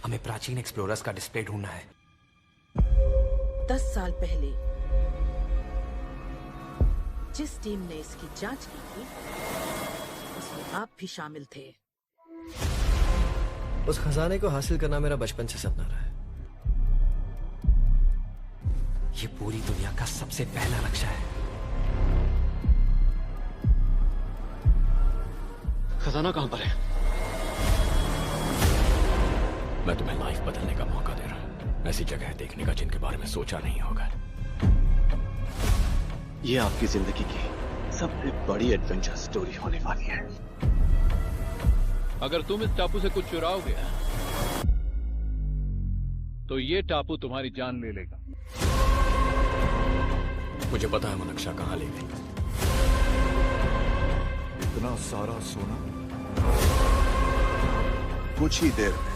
हमें प्राचीन एक्सप्लोरर्स का डिस्प्ले ढूंढना है। 10 साल पहले जिस टीम ने इसकी जांच की थी उसमें आप भी शामिल थे। उस खजाने को हासिल करना मेरा बचपन से सपना रहा है। ये पूरी दुनिया का सबसे पहला नक्शा है। खजाना कहां पर है? मैं तुम्हें लाइफ बदलने का मौका दे रहा हूं, ऐसी जगह देखने का जिनके बारे में सोचा नहीं होगा। ये आपकी जिंदगी की सबसे बड़ी एडवेंचर स्टोरी होने वाली है। अगर तुम इस टापू से कुछ चुराओगे तो ये टापू तुम्हारी जान ले लेगा। मुझे पता है वो नक्शा कहां ले गई। इतना सारा सोना कुछ ही देर में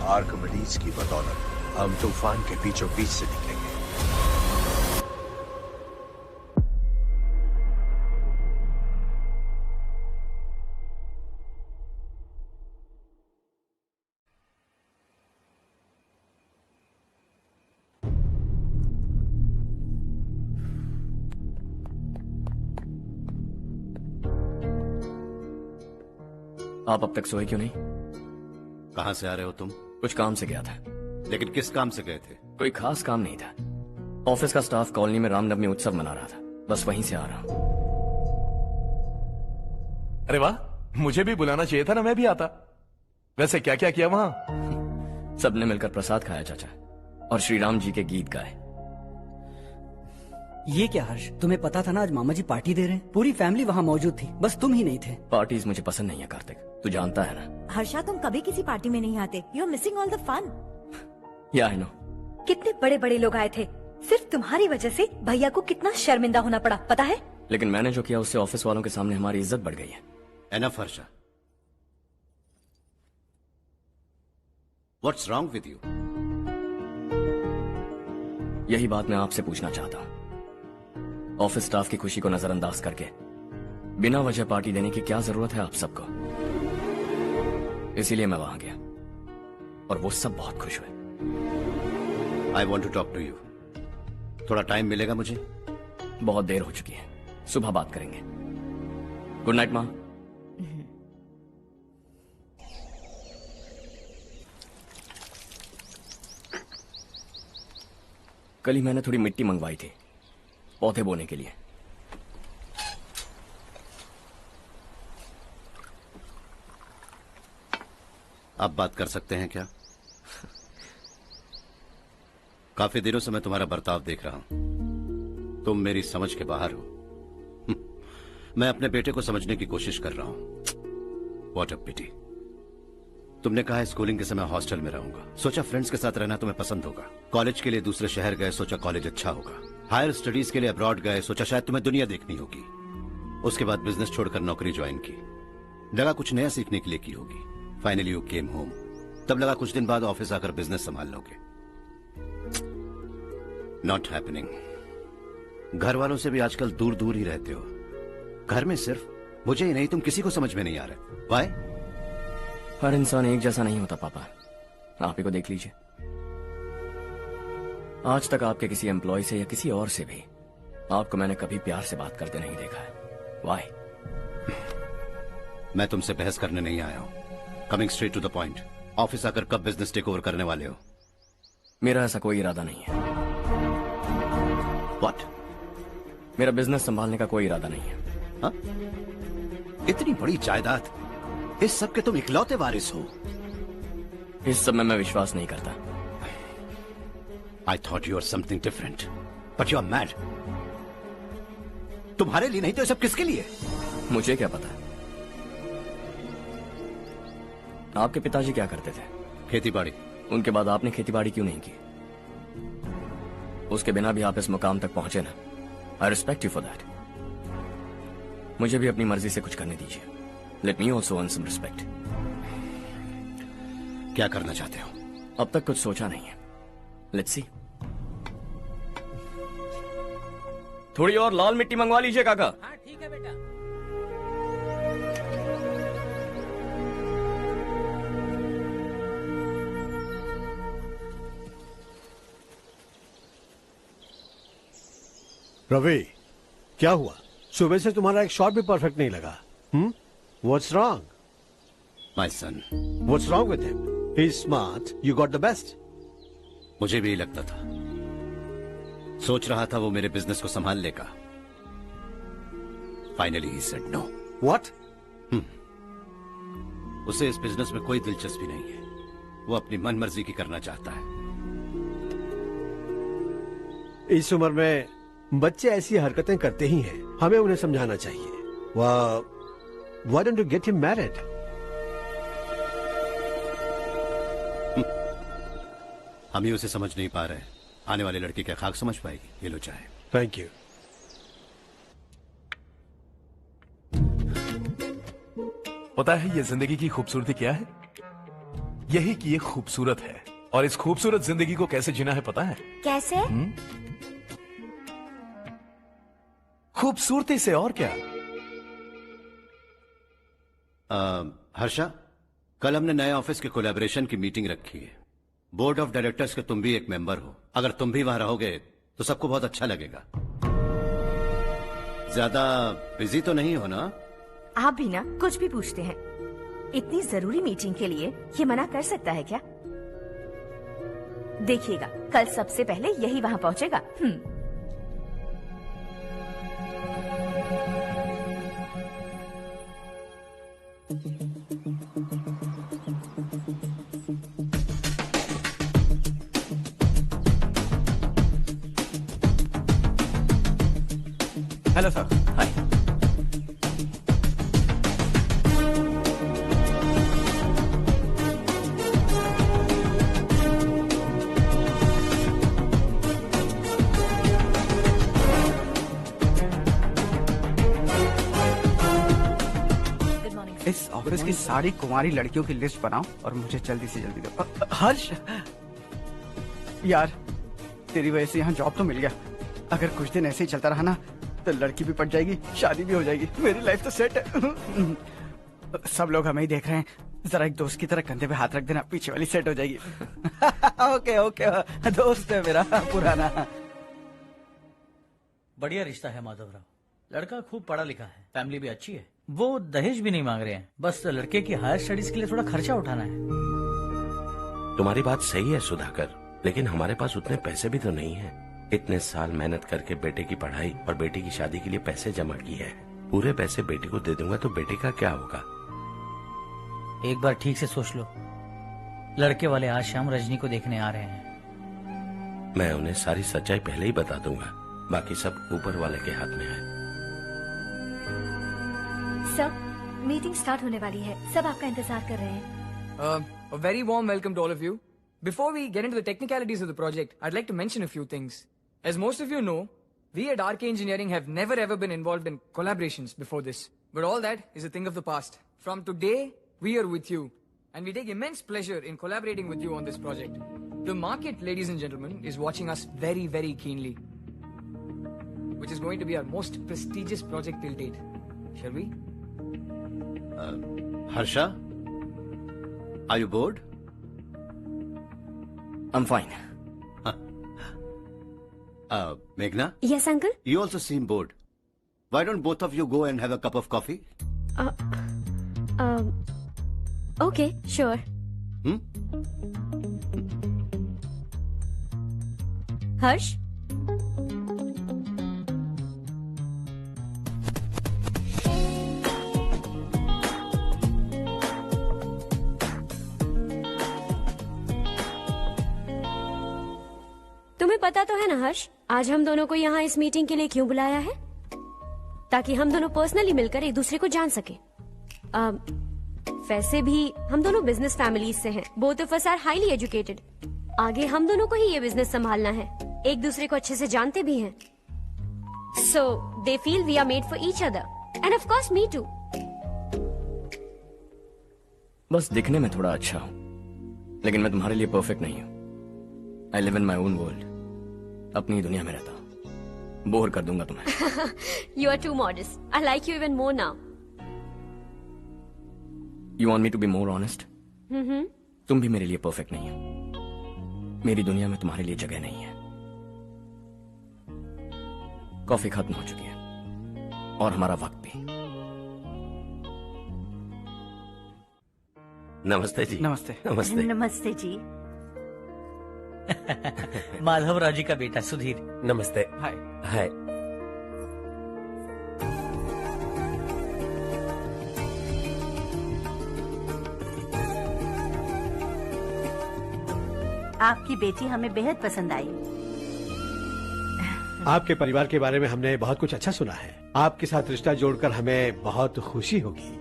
आर्किमिडीज की बदौलत हम तूफान के बीचों बीच से निकलेंगे। आप अब तक सोए क्यों नहीं? कहां से आ रहे हो तुम? कुछ काम से गया था। लेकिन किस काम से गए थे? कोई खास काम नहीं था। ऑफिस का स्टाफ कॉलोनी में रामनवमी उत्सव मना रहा था, बस वहीं से आ रहा हूं। अरे वाह, मुझे भी बुलाना चाहिए था ना, मैं भी आता। वैसे क्या क्या किया वहां? सबने मिलकर प्रसाद खाया चाचा, और श्री राम जी के गीत गाए। ये क्या हर्ष, तुम्हें पता था ना आज मामा जी पार्टी दे रहे हैं? पूरी फैमिली वहाँ मौजूद थी, बस तुम ही नहीं थे। पार्टीज मुझे पसंद नहीं है कार्तिक, तू जानता है ना। हर्षा, तुम कभी किसी पार्टी में नहीं आते। You are missing all the fun. Yeah I no. कितने बड़े बड़े लोग आए थे, सिर्फ तुम्हारी वजह से भैया को कितना शर्मिंदा होना पड़ा, पता है? लेकिन मैंने जो किया उससे ऑफिस वालों के सामने हमारी इज्जत बढ़ गई है। Enough Harsha, what's wrong with you? यही बात मैं आपसे पूछना चाहता हूँ। ऑफिस स्टाफ की खुशी को नजरअंदाज करके बिना वजह पार्टी देने की क्या जरूरत है आप सबको? इसीलिए मैं वहां गया और वो सब बहुत खुश हुए। I want to talk to you. थोड़ा टाइम मिलेगा मुझे? बहुत देर हो चुकी है, सुबह बात करेंगे। गुड नाइट माँ। कल ही मैंने थोड़ी मिट्टी मंगवाई थी पौधे बोने के लिए। आप बात कर सकते हैं क्या? काफी दिनों से मैं तुम्हारा बर्ताव देख रहा हूं। तुम मेरी समझ के बाहर हो। मैं अपने बेटे को समझने की कोशिश कर रहा हूं। व्हाट अ पिटी। तुमने कहा स्कूलिंग के समय हॉस्टल में रहूंगा, सोचा फ्रेंड्स के साथ रहना तुम्हें पसंद होगा। कॉलेज के लिए दूसरे शहर गए, सोचा कॉलेज अच्छा होगा। हायर स्टडीज के लिए अब्रॉड गए, सोचा शायद तुम्हें दुनिया देखनी होगी। उसके बाद बिजनेस छोड़कर नौकरी ज्वाइन की, लगा कुछ नया सीखने के लिए की होगी। फाइनली यू केम होम, तब लगा कुछ दिन बाद ऑफिस आकर बिजनेस संभाल लोगे। Not happening. घर वालों से भी आजकल दूर दूर ही रहते हो। घर में सिर्फ मुझे ही नहीं, तुम किसी को समझ में नहीं आ रहे। वाई? हर इंसान एक जैसा नहीं होता पापा, आप ही को देख लीजिए। आज तक आपके किसी एम्प्लॉय से या किसी और से भी आपको मैंने कभी प्यार से बात करते नहीं देखा है। वाई? मैं तुमसे बहस करने नहीं आया हूं। Coming straight to the point, office आकर कब बिजनेस टेक ओवर करने वाले हो? मेरा ऐसा कोई इरादा नहीं है। व्हाट? मेरा बिजनेस संभालने का कोई इरादा नहीं है। हा? इतनी बड़ी जायदाद, इस सब के तुम इकलौते वारिस हो। इस सब में मैं विश्वास नहीं करता। I thought you were something different, but you are mad. तुम्हारे लिए नहीं तो ये सब किसके लिए? मुझे क्या पता। आपके पिताजी क्या करते थे? खेतीबाड़ी। उनके बाद आपने खेतीबाड़ी क्यों नहीं की? उसके बिना भी आप इस मुकाम तक पहुंचे ना। I respect you for that. मुझे भी अपनी मर्जी से कुछ करने दीजिए। Let me also earn some respect. क्या करना चाहते हो? अब तक कुछ सोचा नहीं है। Let's see. थोड़ी और लाल मिट्टी मंगवा लीजिए काका। हाँ ठीक है बेटा। रवि, क्या हुआ? सुबह से तुम्हारा एक शॉट भी परफेक्ट नहीं लगा। What's wrong? My son. What's wrong with him? He's smart. You got the best. मुझे भी लगता था, सोच रहा था वो मेरे बिजनेस को संभाल लेगा। Finally he said no. What? उसे इस बिजनेस में कोई दिलचस्पी नहीं है। वो अपनी मनमर्जी की करना चाहता है। इस उम्र में बच्चे ऐसी हरकतें करते ही हैं। हमें उन्हें समझाना चाहिए। Why don't you get him married? हम ही उसे समझ नहीं पा रहे। आने वाली लड़की क्या खाक समझ पाएगी? ये लो चाहे। Thank you. पता है ये जिंदगी की खूबसूरती क्या है? यही कि ये खूबसूरत है, और इस खूबसूरत जिंदगी को कैसे जीना है पता है? कैसे? खूबसूरती से, और क्या। हर्षा, कल हमने नए ऑफिस के कोलैबोरेशन की मीटिंग रखी है। बोर्ड ऑफ डायरेक्टर्स के तुम भी एक मेंबर हो। अगर तुम भी वहां रहोगे तो सबको बहुत अच्छा लगेगा। ज्यादा बिजी तो नहीं हो ना? आप भी ना कुछ भी पूछते हैं। इतनी जरूरी मीटिंग के लिए ये मना कर सकता है क्या? देखिएगा, कल सबसे पहले यही वहां पहुंचेगा। Hello sir. हाय। इस ऑफिस की सारी कुंवारी लड़कियों की लिस्ट बनाओ और मुझे जल्दी से जल्दी दो। हर्ष, यार तेरी वजह से यहाँ जॉब तो मिल गया। अगर कुछ दिन ऐसे ही चलता रहा ना तो लड़की भी पट जाएगी, शादी भी हो जाएगी, मेरी लाइफ तो सेट है। सब लोग हमें ही देख रहे हैं, जरा एक दोस्त की तरह कंधे पे हाथ रख देना, पीछे वाली सेट हो जाएगी। ओके ओके, दोस्त है मेरा पुराना। बढ़िया रिश्ता है माधव राव। लड़का खूब पढ़ा लिखा है, फैमिली भी अच्छी है। वो दहेज भी नहीं मांग रहे हैं, बस लड़के की हायर स्टडीज के लिए थोड़ा खर्चा उठाना है। तुम्हारी बात सही है सुधाकर, लेकिन हमारे पास उतने पैसे भी तो नहीं है। इतने साल मेहनत करके बेटे की पढ़ाई और बेटे की शादी के लिए पैसे जमा किए हैं। पूरे पैसे बेटे को दे दूंगा तो बेटे का क्या होगा? एक बार ठीक से सोच लो। लड़के वाले आज शाम रजनी को देखने आ रहे हैं। मैं उन्हें सारी सच्चाई पहले ही बता दूंगा, बाकी सब ऊपर वाले के हाथ में है। सर, मीटिंग स्टार्ट होने वाली है, सब आपका इंतजार कर रहे हैं। A very warm welcome to all of you. Before we get into the technicalities of the project, I'd like to mention a few things. As most of you know, we at RK Engineering have never ever been involved in collaborations before this. But all that is a thing of the past. From today, we are with you. And we take immense pleasure in collaborating with you on this project. The market, ladies and gentlemen, is watching us very, very keenly. Which is going to be our most prestigious project till date. Shall we? Harsha, are you bored? I'm fine. Meghna? Yes, uncle? You also seem bored. Why don't both of you go and have a cup of coffee? Okay, sure. Harsh? तुम्हें पता तो है ना हर्ष, आज हम दोनों को यहाँ इस मीटिंग के लिए क्यों बुलाया है? ताकि हम दोनों पर्सनली मिलकर एक दूसरे को जान सके। वैसे भी हम दोनों बिजनेस फैमिलीज से हैं। Both of us are highly educated. आगे हम दोनों को ही ये बिजनेस संभालना है, एक दूसरे को अच्छे से जानते भी हैं। So they feel we are made for each other and of course me too. बस दिखने में थोड़ा अच्छा हूं, लेकिन मैं तुम्हारे लिए परफेक्ट नहीं हूं। I live in my own world, अपनी दुनिया में रहता हूं। बोर कर दूंगा तुम्हें। You are too modest. I like you even more now. You want me to be more honest? तुम भी मेरे लिए परफेक्ट नहीं हो। मेरी दुनिया में तुम्हारे लिए जगह नहीं है। कॉफी खत्म हो चुकी है और हमारा वक्त भी। नमस्ते जी। नमस्ते। नमस्ते। नमस्ते जी। माधवराव जी का बेटा सुधीर। नमस्ते। हाय। हाय। आपकी बेटी हमें बेहद पसंद आई। आपके परिवार के बारे में हमने बहुत कुछ अच्छा सुना है। आपके साथ रिश्ता जोड़कर हमें बहुत खुशी होगी।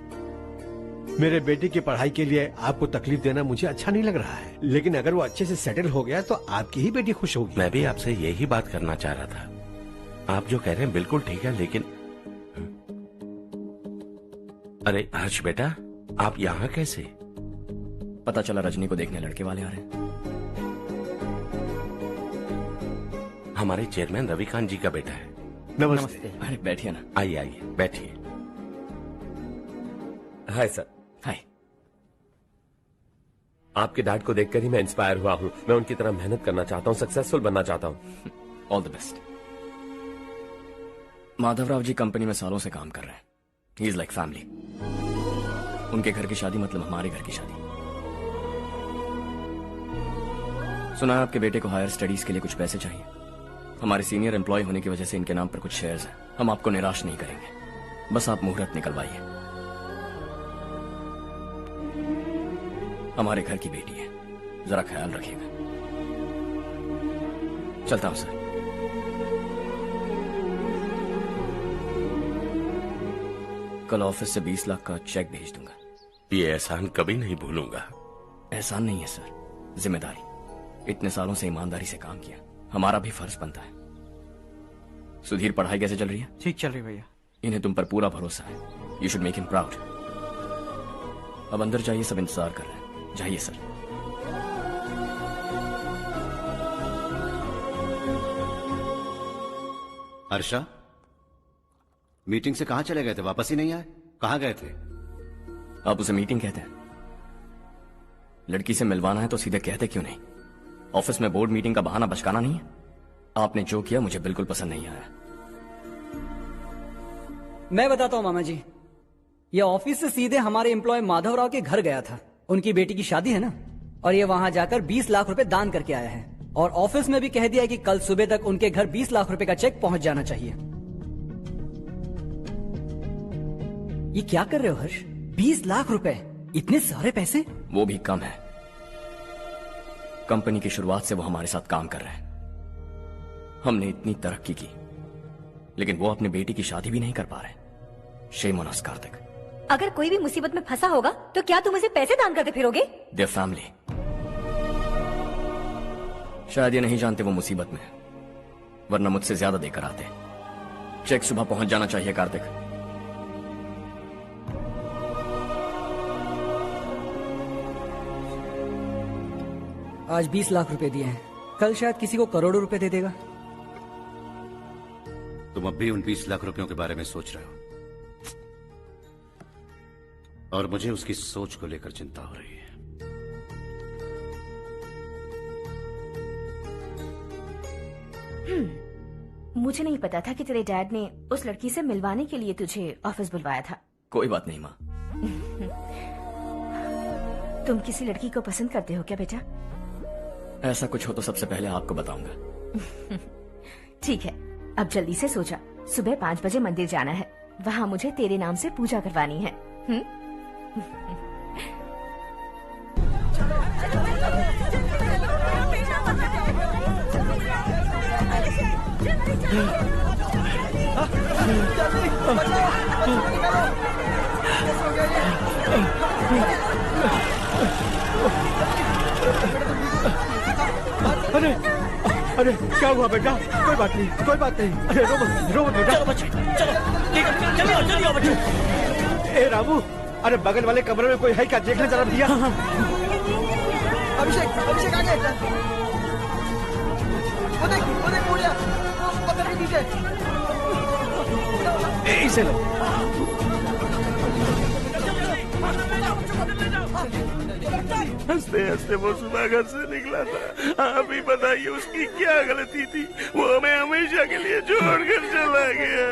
मेरे बेटे की पढ़ाई के लिए आपको तकलीफ देना मुझे अच्छा नहीं लग रहा है, लेकिन अगर वो अच्छे से सेटल हो गया तो आपकी ही बेटी खुश होगी। मैं भी आपसे यही बात करना चाह रहा था। आप जो कह रहे हैं बिल्कुल ठीक है, लेकिन अरे हर्ष बेटा, आप यहाँ कैसे? पता चला रजनी को देखने लड़के वाले आ रहे हैं। हमारे चेयरमैन रविकांत जी का बेटा है। नमस्ते। अरे बैठिए ना। आइए आइए बैठिए। Hi sir. हाय। आपके डैड को देखकर ही मैं इंस्पायर हुआ हूँ। मैं उनकी तरह मेहनत करना चाहता हूँ, सक्सेसफुल बनना चाहता हूँ। All the best. Madhavrao ji company में सालों से काम कर रहे हैं। He is like family. उनके घर की शादी मतलब हमारे घर की शादी। सुना है आपके बेटे को हायर स्टडीज के लिए कुछ पैसे चाहिए। हमारे सीनियर एम्प्लॉय होने की वजह से इनके नाम पर कुछ शेयर्स हैं। हम आपको निराश नहीं करेंगे, बस आप मुहूर्त निकलवाइए। हमारे घर की बेटी है, जरा ख्याल रखिएगा। चलता हूं सर। कल ऑफिस से 20 लाख का चेक भेज दूंगा। ये एहसान कभी नहीं भूलूंगा। एहसान नहीं है सर, जिम्मेदारी। इतने सालों से ईमानदारी से काम किया, हमारा भी फर्ज बनता है। सुधीर, पढ़ाई कैसे चल रही है? ठीक चल रही भैया। इन्हें तुम पर पूरा भरोसा है। You should make him proud. अब अंदर जाइए, सब इंतजार कर रहे हैं। जाइए सर। हर्षा, मीटिंग से कहां चले गए थे? वापस ही नहीं आए? कहां गए थे? आप उसे मीटिंग कहते हैं? लड़की से मिलवाना है तो सीधे कहते क्यों नहीं? ऑफिस में बोर्ड मीटिंग का बहाना बचकाना नहीं है। आपने जो किया मुझे बिल्कुल पसंद नहीं आया। मैं बताता हूं मामा जी, ये ऑफिस से सीधे हमारे एम्प्लॉय माधवराव के घर गया था। उनकी बेटी की शादी है ना, और ये वहां जाकर 20 लाख रुपए दान करके आया है। और ऑफिस में भी कह दिया है कि कल सुबह तक उनके घर 20 लाख रुपए का चेक पहुंच जाना चाहिए। ये क्या कर रहे हो हर्ष? 20 लाख रुपए, इतने सारे पैसे? वो भी कम है। कंपनी की शुरुआत से वो हमारे साथ काम कर रहे हैं। हमने इतनी तरक्की की, लेकिन वो अपनी बेटी की शादी भी नहीं कर पा रहे। Shame on us Kartik. अगर कोई भी मुसीबत में फंसा होगा तो क्या तुम उसे पैसे दान करते फिरोगे? Their family. शायद ये नहीं जानते वो मुसीबत में है, वरना मुझसे ज्यादा देकर आते। चेक सुबह पहुंच जाना चाहिए कार्तिक। आज 20 लाख रुपए दिए हैं, कल शायद किसी को करोड़ों रुपए दे देगा। तुम अब भी उन 20 लाख रुपयों के बारे में सोच रहे हो, और मुझे उसकी सोच को लेकर चिंता हो रही है। मुझे नहीं पता था कि तेरे डैड ने उस लड़की से मिलवाने के लिए तुझे ऑफिस बुलवाया था। कोई बात नहीं माँ। तुम किसी लड़की को पसंद करते हो क्या बेटा? ऐसा कुछ हो तो सबसे पहले आपको बताऊंगा। ठीक है, अब जल्दी से सो जा। सुबह 5 बजे मंदिर जाना है, वहाँ मुझे तेरे नाम से पूजा करवानी है। अरे अरे क्या हुआ बेटा? कोई बात नहीं, कोई बात नहीं। अरे रो मत बेटा। चलो बच्चे, चलो जल्दी आओ बच्चे। ए रामू, अरे बगल वाले कमरे में कोई है क्या? देखना जरा भैया। अभिषेक, अभिषेक आगे। वो देख मुड़िया, वो पत्थर के नीचे। इसे लो। हंसते हंसते वो सुबह घर से निकला था। आप ही बताइए उसकी क्या गलती थी, वो हमें हमेशा के लिए छोड़कर चला गया।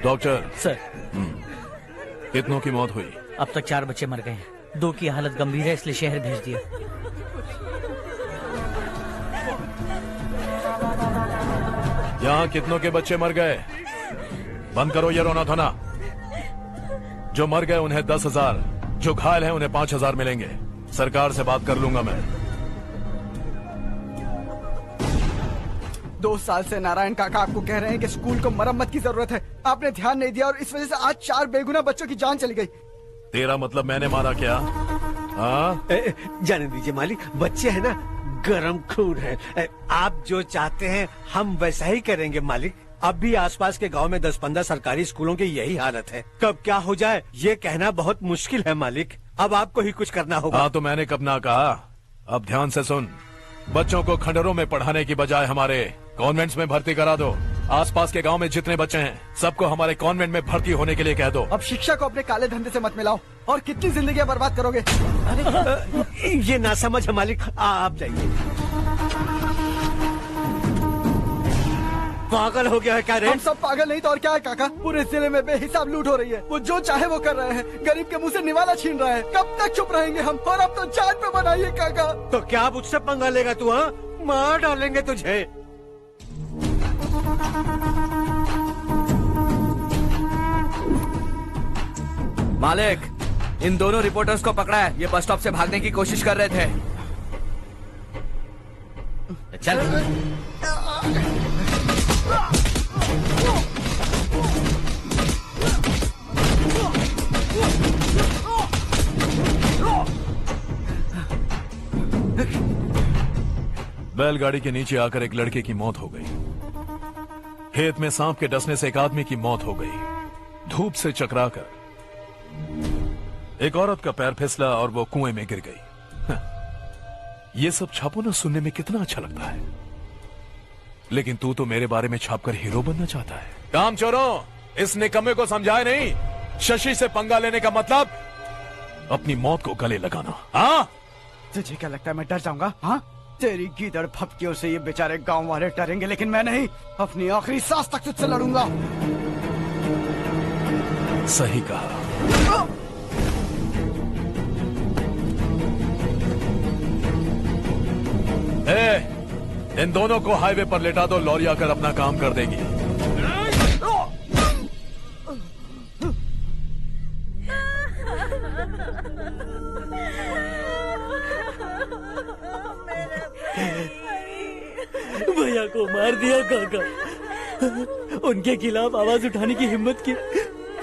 डॉक्टर सर, कितनों की मौत हुई? अब तक 4 बच्चे मर गए हैं, 2 की हालत गंभीर है, इसलिए शहर भेज दिया। यहाँ कितनों के बच्चे मर गए? बंद करो ये रोना धोना। जो मर गए उन्हें 10,000, जो घायल हैं उन्हें 5,000 मिलेंगे। सरकार से बात कर लूंगा मैं। 2 साल से नारायण काका आपको कह रहे हैं कि स्कूल को मरम्मत की जरूरत है। आपने ध्यान नहीं दिया और इस वजह से आज 4 बेगुनाह बच्चों की जान चली गई। तेरा मतलब मैंने मारा क्या? हाँ, जाने दीजिए मालिक, बच्चे हैं ना, गरम खून है। आप जो चाहते हैं हम वैसा ही करेंगे मालिक। अब भी आसपास के गांव में 10-15 सरकारी स्कूलों की यही हालत है। कब क्या हो जाए ये कहना बहुत मुश्किल है मालिक। अब आपको ही कुछ करना होगा। हाँ तो मैंने कब ना कहा। अब ध्यान से सुन, बच्चों को खंडरों में पढ़ाने की बजाय हमारे कॉन्वेंट्स में भर्ती करा दो। आसपास के गांव में जितने बच्चे हैं सबको हमारे कॉन्वेंट में भर्ती होने के लिए कह दो। अब शिक्षा को अपने काले धंधे से मत मिलाओ और कितनी जिंदगियां बर्बाद करोगे। ये ना समझ है मालिक, आप जाइए। पागल हो गया है क्या रे? हम सब पागल नहीं तो और क्या है काका। पूरे जिले में बेहिसाब लूट हो रही है। वो जो चाहे वो कर रहे हैं, गरीब के मुंह से निवाला छीन रहा है। कब तक चुप रहेंगे हम? और अब तो जान पे बनाइए काका। तो क्या मुझसे पंगा लेगा तू? हाँ, मार डालेंगे तुझे। मालिक, इन दोनों रिपोर्टर्स को पकड़ा है। ये बस स्टॉप से भागने की कोशिश कर रहे थे। चल। बैलगाड़ी के नीचे आकर एक लड़के की मौत हो गई। खेत में सांप के डसने से एक आदमी की मौत हो गई। धूप से चकराकर एक औरत का पैर फिसला और वो कुएं में गिर गई। ये सब छापो ना, सुनने में कितना अच्छा लगता है, लेकिन तू तो मेरे बारे में छापकर हीरो बनना चाहता है। काम चोरों, इस निकम्मे को समझाए नहीं। शशि से पंगा लेने का मतलब अपनी मौत को गले लगाना। हाँ, तुझे क्या लगता है मैं डर जाऊंगा? हाँ, तेरी गीदड़ फपकियों से ये बेचारे गांव वाले डरेंगे, लेकिन मैं नहीं। अपनी आखिरी सांस तक तुझसे लड़ूंगा। सही कहा। इन दोनों को हाईवे पर लेटा दो, लॉरी आकर अपना काम कर देगी। भैया को मार दिया काका। उनके खिलाफ आवाज उठाने की हिम्मत की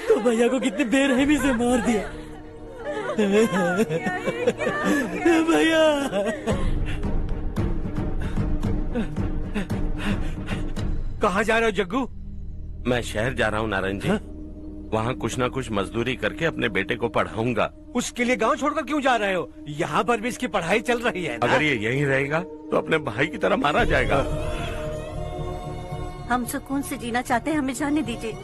तो भैया को कितनी बेरहमी से मार दिया। भैया, कहाँ जा रहे हो जग्गू? मैं शहर जा रहा हूँ नारायण जी। वहाँ कुछ ना कुछ मजदूरी करके अपने बेटे को पढ़ाऊंगा। उसके लिए गांव छोड़कर क्यों जा रहे हो? यहाँ पर भी इसकी पढ़ाई चल रही है ना? अगर ये यहीं रहेगा तो अपने भाई की तरह मारा जाएगा। हम सुकून से जीना चाहते हैं, हमें जाने दीजिए।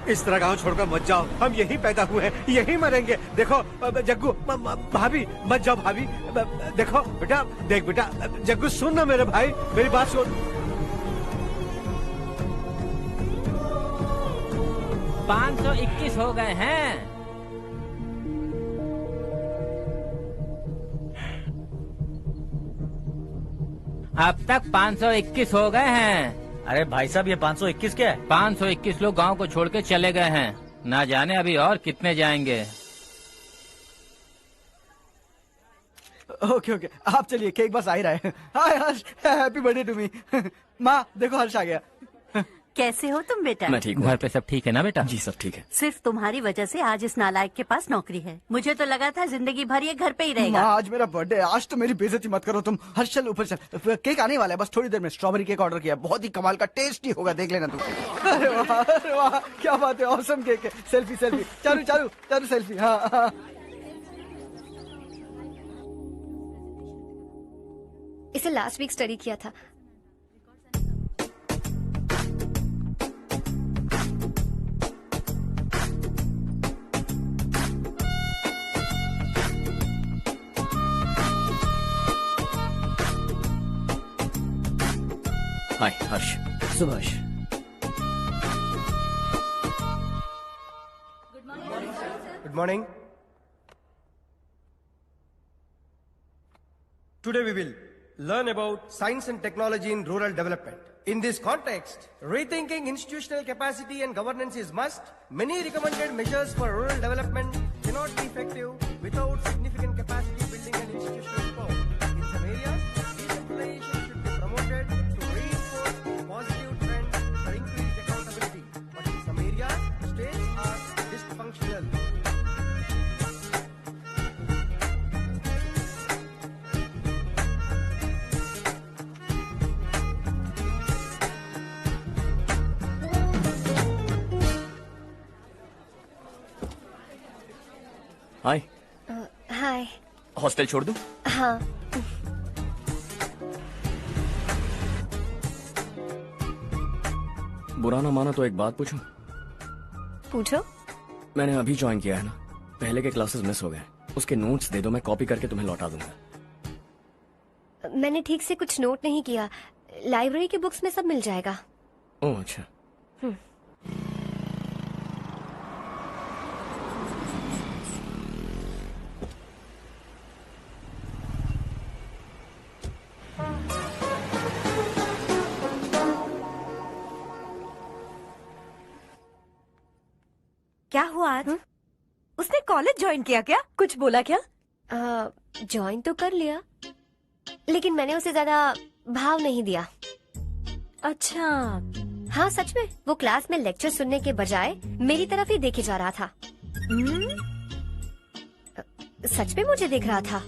इस तरह गांव छोड़कर मत जाओ, हम यहीं पैदा हुए हैं, यहीं मरेंगे। देखो जग्गू, भाभी मत जाओ भाभी। देखो बेटा, देख बेटा, जग्गू सुन ना मेरे भाई, मेरी बात सुन। 521 हो गए हैं। अब तक 521 हो गए हैं। अरे भाई साहब, ये 521 क्या है? 521 लोग गांव को छोड़ के चले गए हैं। ना जाने अभी और कितने जाएंगे। ओके ओके, आप चलिए, केक बस आ ही रहा है। हाय हर्ष, हैप्पी बर्थडे टू मी। माँ देखो, हर्ष आ गया। कैसे हो तुम बेटा? मैं ठीक हूँ। घर पे सब ठीक है ना बेटा? जी सब ठीक है। सिर्फ तुम्हारी वजह से आज इस नालायक के पास नौकरी है। मुझे तो लगा था जिंदगी भर ये घर पे ही रहेगा। माँ, आज मेरा बर्थडे है, आज तो मेरी बेइज्जती मत करो तुम। हर्ष चल ऊपर चल, केक आने वाला है बस थोड़ी देर में। स्ट्रॉबेरी केक ऑर्डर किया, बहुत ही कमाल का टेस्टी होगा, देख लेना तुम। अरे वाह, क्या बात है, ऑसम केक है। Selfie selfie, Charu Charu Charu selfie. हाँ। इसे लास्ट वीक स्टडी किया था। हाय हर्ष। Subhash. Good morning. Today we will learn about science and technology in rural development. In this context, rethinking institutional capacity and governance is must. Many recommended measures for rural development cannot be effective without significant capacity building and institutional reform. In some areas, decentralization should be promoted to reinforce positive trends for increased accountability. But in some areas, states are dysfunctional. Hi. Hi. Hostel छोड़ दूं? हाँ। बुरा ना माना तो एक बात पूछूं? पूछो। मैंने अभी ज्वाइन किया है ना, पहले के क्लासेस मिस हो गए। उसके नोट्स दे दो, मैं कॉपी करके तुम्हें लौटा दूंगा। मैंने ठीक से कुछ नोट नहीं किया। लाइब्रेरी के बुक्स में सब मिल जाएगा। ओह अच्छा। क्या हुआ आज? उसने कॉलेज ज्वाइन किया क्या? कुछ बोला क्या? ज्वाइन तो कर लिया, लेकिन मैंने उसे ज्यादा भाव नहीं दिया। अच्छा। हाँ सच में, वो क्लास में लेक्चर सुनने के बजाय मेरी तरफ ही देखे जा रहा था। सच में मुझे देख रहा था।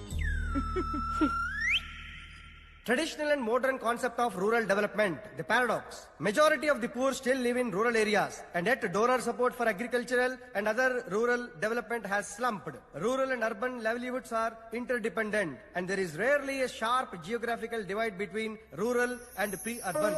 Traditional and modern concept of rural development, the paradox. Majority of the poor still live in rural areas, and yet donor support for agricultural and other rural development has slumped. Rural and urban livelihoods are interdependent, and there is rarely a sharp geographical divide between rural and pre-urban.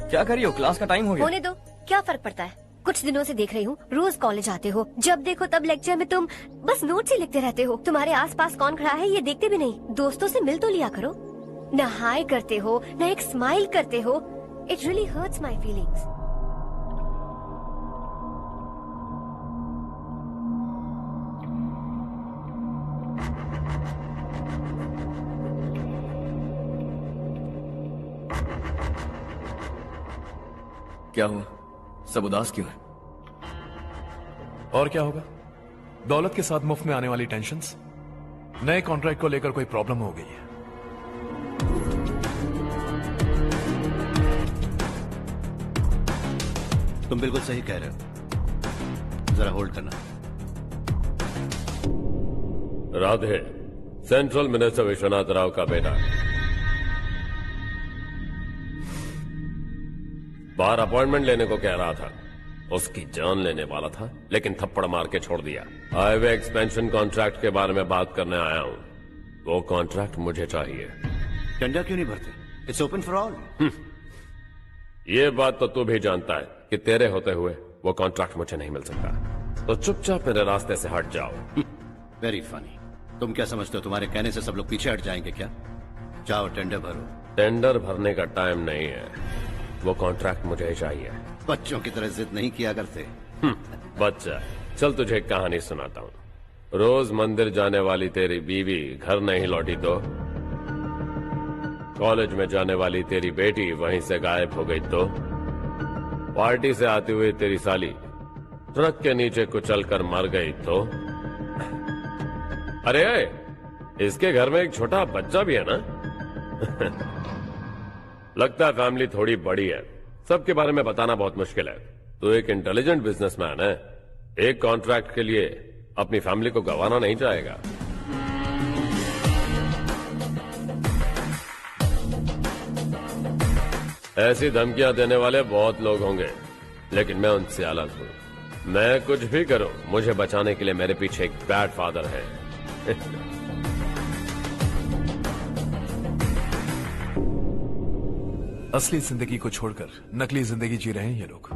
क्या कर रही हो? Class का time हो गया। होने दो, क्या फर्क पड़ता है। कुछ दिनों से देख रही हूँ, रोज कॉलेज आते हो, जब देखो तब लेक्चर में तुम बस नोट्स ही लिखते रहते हो। तुम्हारे आसपास कौन खड़ा है ये देखते भी नहीं। दोस्तों से मिल तो लिया करो। न हाय करते हो, न एक स्माइल करते हो। It really hurts my feelings. क्या हुआ? सब उदास क्यों है? और क्या होगा? दौलत के साथ मुफ्त में आने वाली टेंशन्स। नए कॉन्ट्रैक्ट को लेकर कोई प्रॉब्लम हो गई है। तुम बिल्कुल सही कह रहे हो, जरा होल्ड करना। राधे, सेंट्रल मिनिस्टर विश्वनाथ राव का बेटा। बाहर अपॉइंटमेंट लेने को कह रहा था। उसकी जान लेने वाला था, लेकिन थप्पड़ मार के छोड़ दिया। हाईवे एक्सपेंशन कॉन्ट्रैक्ट के बारे में बात करने आया हूं। वो कॉन्ट्रैक्ट मुझे चाहिए। टेंडर क्यों नहीं भरते? It's open for all. ये बात तो तू भी जानता है कि तेरे होते हुए वो कॉन्ट्रैक्ट मुझे नहीं मिल सकता। तो चुपचाप मेरे रास्ते से हट जाओ। Very funny. तुम क्या समझते हो तुम्हारे कहने से सब लोग पीछे हट जाएंगे क्या? जाओ टेंडर भरो। टेंडर भरने का टाइम नहीं है, वो कॉन्ट्रैक्ट मुझे ही चाहिए। बच्चों की तरह जिद नहीं किया करते। बच्चा, चल तुझे एक कहानी सुनाता हूँ। रोज मंदिर जाने वाली तेरी बीवी घर नहीं लौटी तो, कॉलेज में जाने वाली तेरी बेटी वहीं से गायब हो गई तो, पार्टी से आती हुई तेरी साली ट्रक के नीचे कुचलकर मर गई तो, अरे इसके घर में एक छोटा बच्चा भी है ना। लगता है फैमिली थोड़ी बड़ी है, सबके बारे में बताना बहुत मुश्किल है। तो एक इंटेलिजेंट बिजनेसमैन है, एक कॉन्ट्रैक्ट के लिए अपनी फैमिली को गंवाना नहीं चाहेगा। ऐसी धमकियां देने वाले बहुत लोग होंगे, लेकिन मैं उनसे अलग हूं। मैं कुछ भी करूं, मुझे बचाने के लिए मेरे पीछे एक बैड फादर है। असली जिंदगी को छोड़कर नकली जिंदगी जी रहे हैं ये लोग।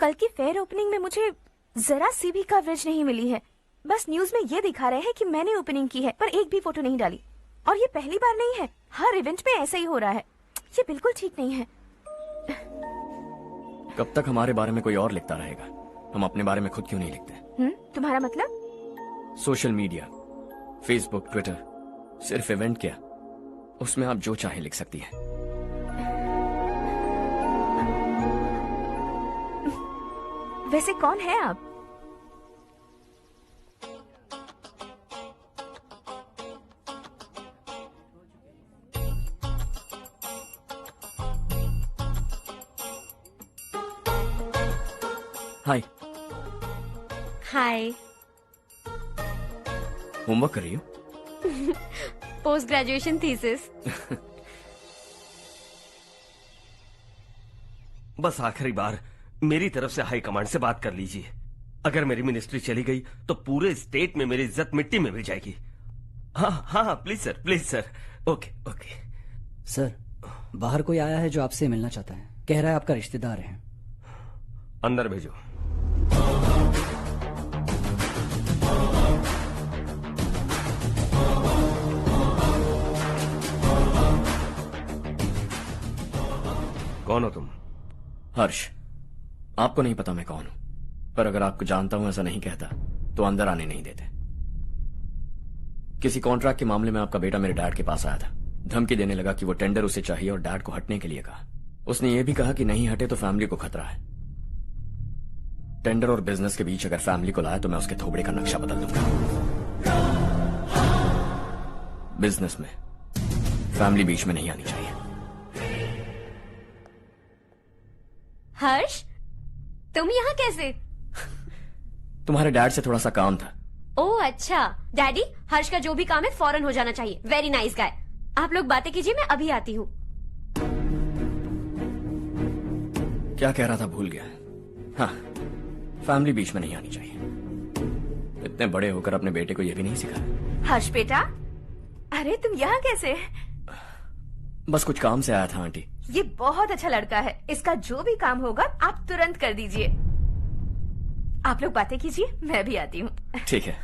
कल की फेयर ओपनिंग में मुझे जरा सी भी कवरेज नहीं मिली है। बस न्यूज में ये दिखा रहे हैं कि मैंने ओपनिंग की है, पर एक भी फोटो नहीं डाली। और ये पहली बार नहीं है, हर इवेंट में ऐसा ही हो रहा है। ये बिल्कुल ठीक नहीं है। कब तक हमारे बारे में कोई और लिखता रहेगा? हम अपने बारे में खुद क्यों नहीं लिखते? तुम्हारा मतलब? सोशल मीडिया, फेसबुक, ट्विटर, सिर्फ इवेंट क्या, उसमें आप जो चाहे लिख सकती हैं। वैसे कौन है आप? हाय। हाय। होमवर्क कर रही हो? Post graduation thesis. बस आखिरी बार मेरी तरफ से हाई कमांड से बात कर लीजिए। अगर मेरी मिनिस्ट्री चली गई तो पूरे स्टेट में मेरी इज्जत मिट्टी में मिल जाएगी। हाँ हाँ please sir, please sir. Okay okay sir, बाहर कोई आया है जो आपसे मिलना चाहता है। कह रहा है आपका रिश्तेदार है। अंदर भेजो। कौन हो तुम? हर्ष। आपको नहीं पता मैं कौन हूं, पर अगर आपको जानता हूं ऐसा नहीं कहता तो अंदर आने नहीं देते। किसी कॉन्ट्रैक्ट के मामले में आपका बेटा मेरे डैड के पास आया था। धमकी देने लगा कि वो टेंडर उसे चाहिए और डैड को हटने के लिए कहा। उसने ये भी कहा कि नहीं हटे तो फैमिली को खतरा है। टेंडर और बिजनेस के बीच अगर फैमिली को लाया तो मैं उसके थोबड़े का नक्शा बदल दूंगा। बिजनेस में फैमिली बीच में नहीं आनी चाहिए। हर्ष, तुम यहाँ कैसे? तुम्हारे डैड से थोड़ा सा काम था। ओह अच्छा। डैडी, हर्ष का जो भी काम है फौरन हो जाना चाहिए। Very nice guy. आप लोग बातें कीजिए, मैं अभी आती हूँ। क्या कह रहा था भूल गया। हाँ, फैमिली बीच में नहीं आनी चाहिए। इतने बड़े होकर अपने बेटे को यह भी नहीं सिखाया। हर्ष बेटा, अरे तुम यहाँ कैसे? बस कुछ काम से आया था आंटी। ये बहुत अच्छा लड़का है। इसका जो भी काम होगा आप तुरंत कर दीजिए। आप लोग बातें कीजिए, मैं भी आती हूँ। ठीक है।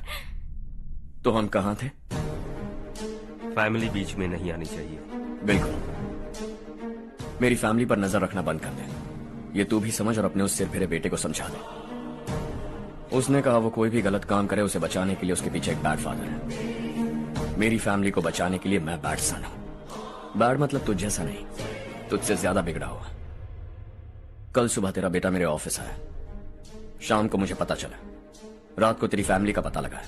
तो हम कहाँ थे? फैमिली बीच में नहीं आनी चाहिए। बिल्कुल। मेरी फैमिली पर नजर रखना बंद कर दे। ये तू भी समझ और अपने उस सिर फिरे बेटे को समझा दे। उसने कहा वो कोई भी गलत काम करे उसे बचाने के लिए उसके पीछे एक बैड फादर है। मेरी फैमिली को बचाने के लिए मैं बैड सन हूं। बैड मतलब तुझ जैसा नहीं, तुझसे ज्यादा बिगड़ा हुआ। कल सुबह तेरा बेटा मेरे ऑफिस आया। शाम को मुझे पता चला। रात को तेरी फैमिली का पता लगा।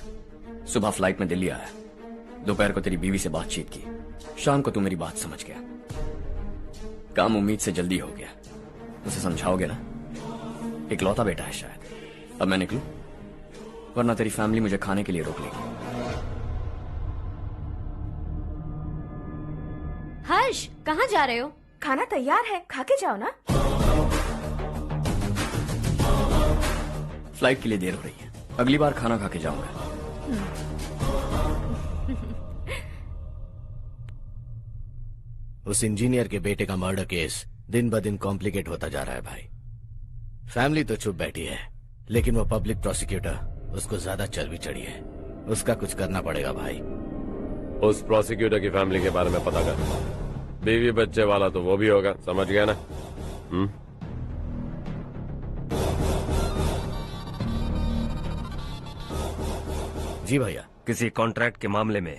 सुबह फ्लाइट में दिल्ली आया। दोपहर को तेरी बीवी से बातचीत की। शाम को तू मेरी बात समझ गया। काम उम्मीद से जल्दी हो गया। उसे समझाओगे ना? इकलौता बेटा है शायद। अब मैं निकलूं, वरना तेरी फैमिली मुझे खाने के लिए रोक लेगी। हर्ष, कहाँ जा रहे हो? खाना तैयार है, खा के जाओ ना। फ्लाइट के लिए देर हो रही है। अगली बार खाना खा के जाऊंगा। उस इंजीनियर के बेटे का मर्डर केस दिन ब दिन कॉम्प्लिकेट होता जा रहा है भाई। फैमिली तो चुप बैठी है, लेकिन वो पब्लिक प्रोसिक्यूटर उसको ज्यादा चर्बी चढ़ी है। उसका कुछ करना पड़ेगा भाई। उस प्रोसिक्यूटर की फैमिली के बारे में पता कर। बीवी बच्चे वाला तो वो भी होगा, समझ गया ना? जी भैया। किसी कॉन्ट्रैक्ट के मामले में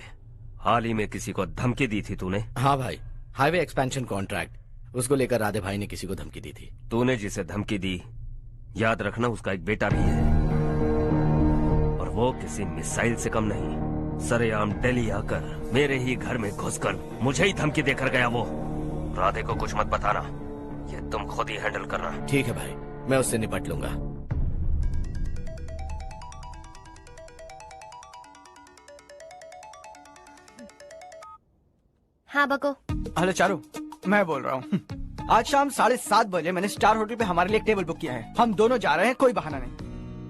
हाल ही में किसी को धमकी दी थी तूने? हाँ भाई, हाईवे एक्सपेंशन कॉन्ट्रैक्ट, उसको लेकर राधे भाई ने किसी को धमकी दी थी। तूने जिसे धमकी दी, याद रखना उसका एक बेटा भी है, और वो किसी मिसाइल से कम नहीं। सरेआम दिल्ली आकर मेरे ही घर में घुसकर मुझे ही धमकी देकर गया वो। राधे को कुछ मत बताना, ये तुम खुद ही हैंडल करना। ठीक है भाई, मैं उससे निपट लूंगा। हाँ बको। हेलो चारू, मैं बोल रहा हूँ। आज शाम 7:30 बजे मैंने स्टार होटल पे हमारे लिए एक टेबल बुक किया है। हम दोनों जा रहे हैं, कोई बहाना नहीं।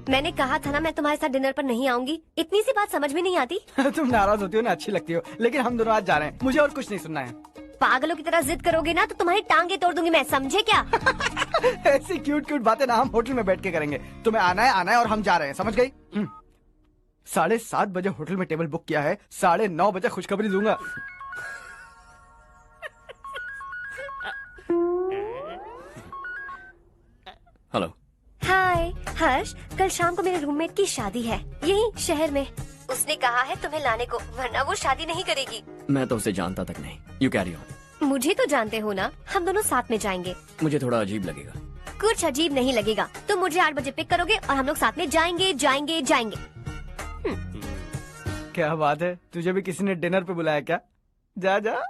मैंने कहा था ना मैं तुम्हारे साथ डिनर पर नहीं आऊंगी। इतनी सी बात समझ में नहीं आती? तुम नाराज होती हो ना, अच्छी लगती हो, लेकिन हम दोनों आज जा रहे हैं। मुझे और कुछ नहीं सुनना है। पागलों की तरह जिद करोगे ना तो तुम्हारी टांगे तोड़ दूंगी मैं, समझे क्या? ऐसी क्यूट क्यूट बातें ना हम होटल में बैठ के करेंगे। तुम्हें आना है और हम जा रहे हैं, समझ गई? 7:30 बजे होटल में टेबल बुक किया है, 9:30 बजे खुशखबरी दूंगा। हेलो। हाय हर्ष, कल शाम को मेरे रूममेट की शादी है यही शहर में। उसने कहा है तुम्हें लाने को, वरना वो शादी नहीं करेगी। मैं तो उसे जानता तक नहीं। You carry on. मुझे तो जानते हो ना, हम दोनों साथ में जाएंगे। मुझे थोड़ा अजीब लगेगा। कुछ अजीब नहीं लगेगा। तुम मुझे 8 बजे पिक करोगे और हम लोग साथ में जाएंगे जाएंगे जाएंगे। क्या बात है, तुझे भी किसी ने डिनर पे बुलाया क्या? जा जा।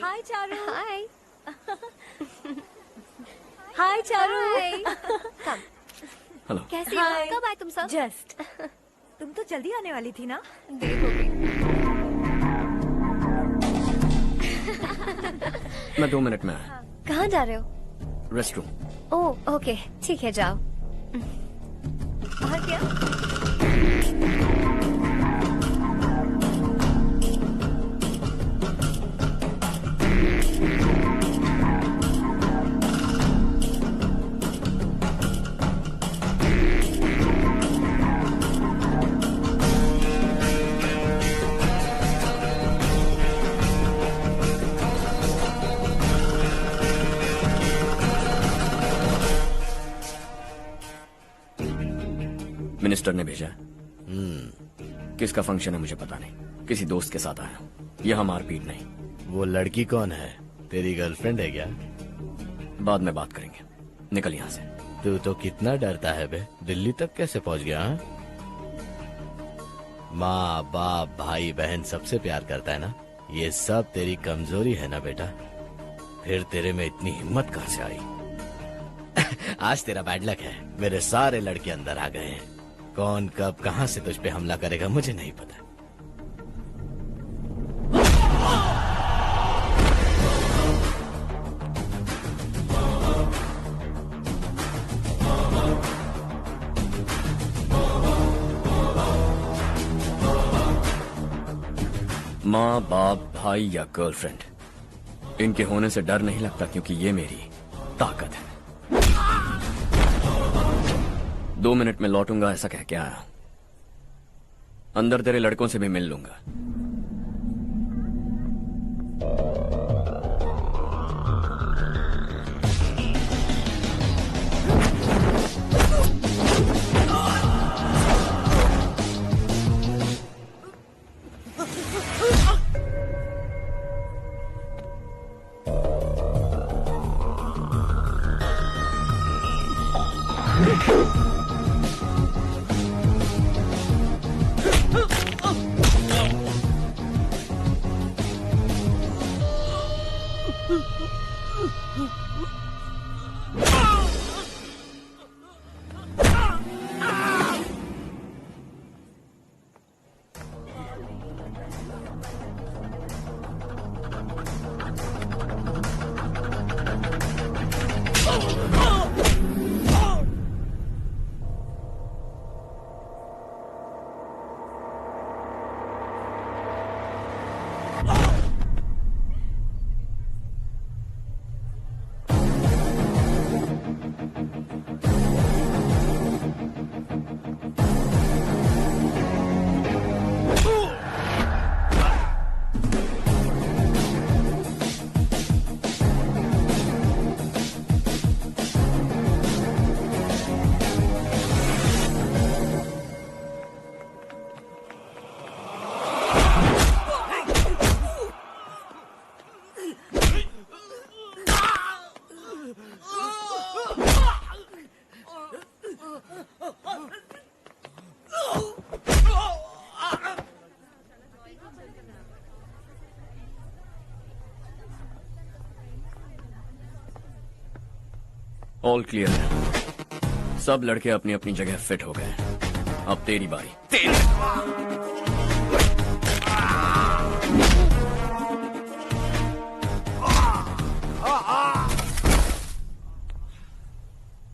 हाय चारू। हाय। हाय चारू। कम। हेलो। कैसी हो? कब आए तुम सब? जस्ट। तुम तो जल्दी आने वाली थी ना? देर हो गई। मैं 2 मिनट में आया। कहाँ जा रहे हो? रेस्टरूम। ओह ओके, ठीक है जाओ। और क्या? मिनिस्टर ने भेजा। किसका फंक्शन है मुझे पता नहीं, किसी दोस्त के साथ आया हूँ। यह मारपीट नहीं। वो लड़की कौन है? तेरी गर्लफ्रेंड है क्या? बाद में बात करेंगे, निकल यहाँ से। तू तो कितना डरता है बे, दिल्ली तक कैसे पहुँच गया? माँ बाप भाई बहन सबसे प्यार करता है ना, ये सब तेरी कमजोरी है ना बेटा। फिर तेरे में इतनी हिम्मत कहाँ से आई? आज तेरा बैड लक है, मेरे सारे लड़के अंदर आ गए हैं। कौन कब कहां से तुझ पे हमला करेगा मुझे नहीं पता। माँ बाप भाई या गर्लफ्रेंड, इनके होने से डर नहीं लगता, क्योंकि ये मेरी ताकत है। 2 मिनट में लौटूंगा ऐसा कह के आया। अंदर तेरे लड़कों से भी मिल लूंगा। ऑल क्लियर है। सब लड़के अपनी अपनी जगह फिट हो गए। अब तेरी बारी।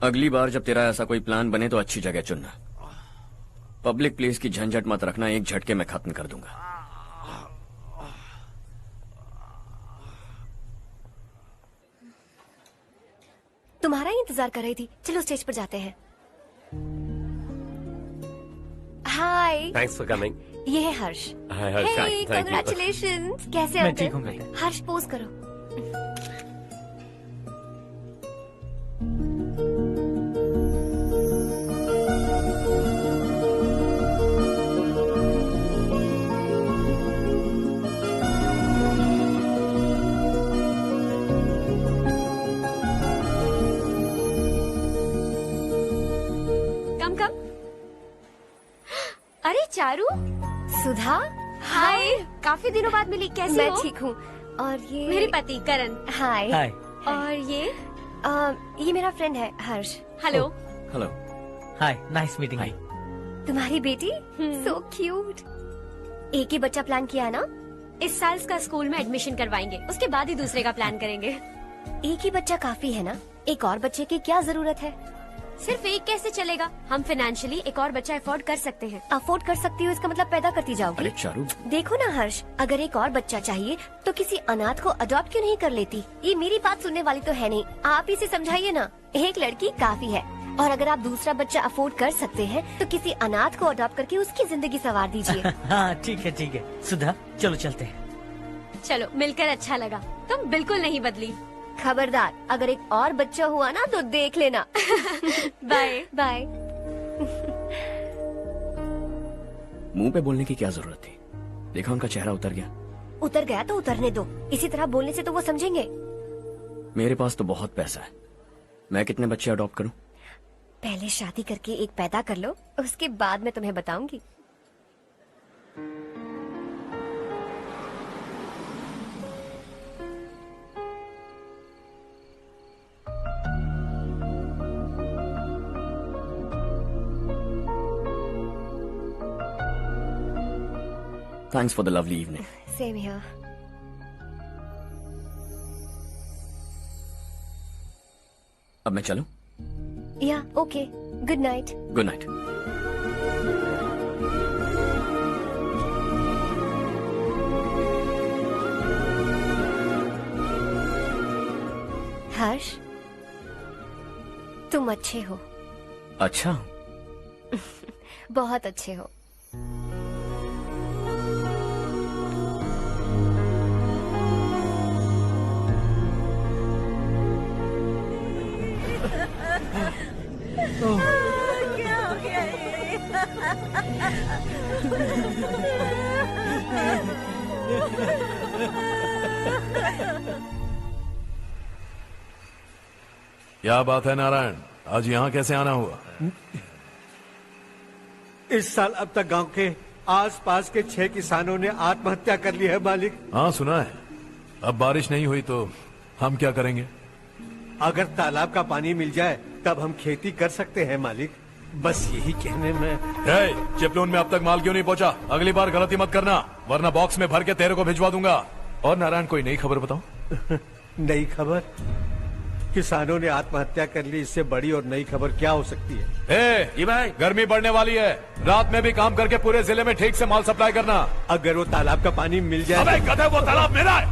अगली बार जब तेरा ऐसा कोई प्लान बने तो अच्छी जगह चुनना। पब्लिक प्लेस की झंझट मत रखना, एक झटके में खत्म कर दूंगा। तुम्हारा ही इंतजार कर रही थी। चलो स्टेज पर जाते हैं। हाय। Thanks for coming. ये है Harsh. Hi Harsh, thank you. Congratulations. कैसे मैं हो ठीक तुम? हूँ। हर्ष पोज करो। अरे चारू, सुधा, हाय। काफी दिनों बाद मिली, कैसी मैं हो? ठीक हूँ। और ये मेरे पति करण। हाय। हाय। और ये मेरा फ्रेंड है Harsh. Hello. Hello. Hi, nice meeting you. तुम्हारी बेटी सो क्यूट। एक ही बच्चा प्लान किया ना? इस साल इसका स्कूल में एडमिशन करवाएंगे, उसके बाद ही दूसरे का प्लान करेंगे। एक ही बच्चा काफी है ना? एक और बच्चे की क्या जरूरत है? सिर्फ एक कैसे चलेगा? हम फाइनेंशियली एक और बच्चा अफोर्ड कर सकते हैं। अफोर्ड कर सकती हो इसका मतलब पैदा करती जाओगी? अरे चारू, देखो ना हर्ष, अगर एक और बच्चा चाहिए तो किसी अनाथ को अडॉप्ट क्यों नहीं कर लेती? ये मेरी बात सुनने वाली तो है नहीं, आप इसे समझाइए ना। एक लड़की काफी है, और अगर आप दूसरा बच्चा अफोर्ड कर सकते हैं तो किसी अनाथ को अडॉप्ट करके उसकी जिंदगी संवार दीजिए। हाँ ठीक है सुधा, चलो चलते हैं। चलो, मिलकर अच्छा लगा। तुम बिल्कुल नहीं बदली। खबरदार, अगर एक और बच्चा हुआ ना तो देख लेना। Bye bye. मुंह पे बोलने की क्या जरूरत थी? देखा उनका चेहरा उतर गया। उतर गया तो उतरने दो, इसी तरह बोलने से तो वो समझेंगे। मेरे पास तो बहुत पैसा है, मैं कितने बच्चे अडॉप्ट करूं? पहले शादी करके एक पैदा कर लो, उसके बाद मैं तुम्हें बताऊंगी। Thanks for the lovely evening. Same here. अब मैं चलूं? Yeah, okay. Good night. Good night. हर्ष, तुम अच्छे हो। अच्छा। बहुत अच्छे हो। क्या हो गया क्या बात है नारायण, आज यहाँ कैसे आना हुआ? इस साल अब तक गांव के आसपास के 6 किसानों ने आत्महत्या कर ली है मालिक। हाँ सुना है। अब बारिश नहीं हुई तो हम क्या करेंगे? अगर तालाब का पानी मिल जाए तब हम खेती कर सकते हैं मालिक। बस यही कहने में। चिपलून में अब तक माल क्यों नहीं पहुंचा? अगली बार गलती मत करना, वरना बॉक्स में भर के तेरे को भिजवा दूंगा। और नारायण, कोई नई खबर बताओ। नई खबर? किसानों ने आत्महत्या कर ली, इससे बड़ी और नई खबर क्या हो सकती है? ये भाई, गर्मी बढ़ने वाली है, रात में भी काम करके पूरे जिले में ठीक से माल सप्लाई करना। अगर वो तालाब का पानी मिल जाए। अबे गधे, वो तालाब मेरा है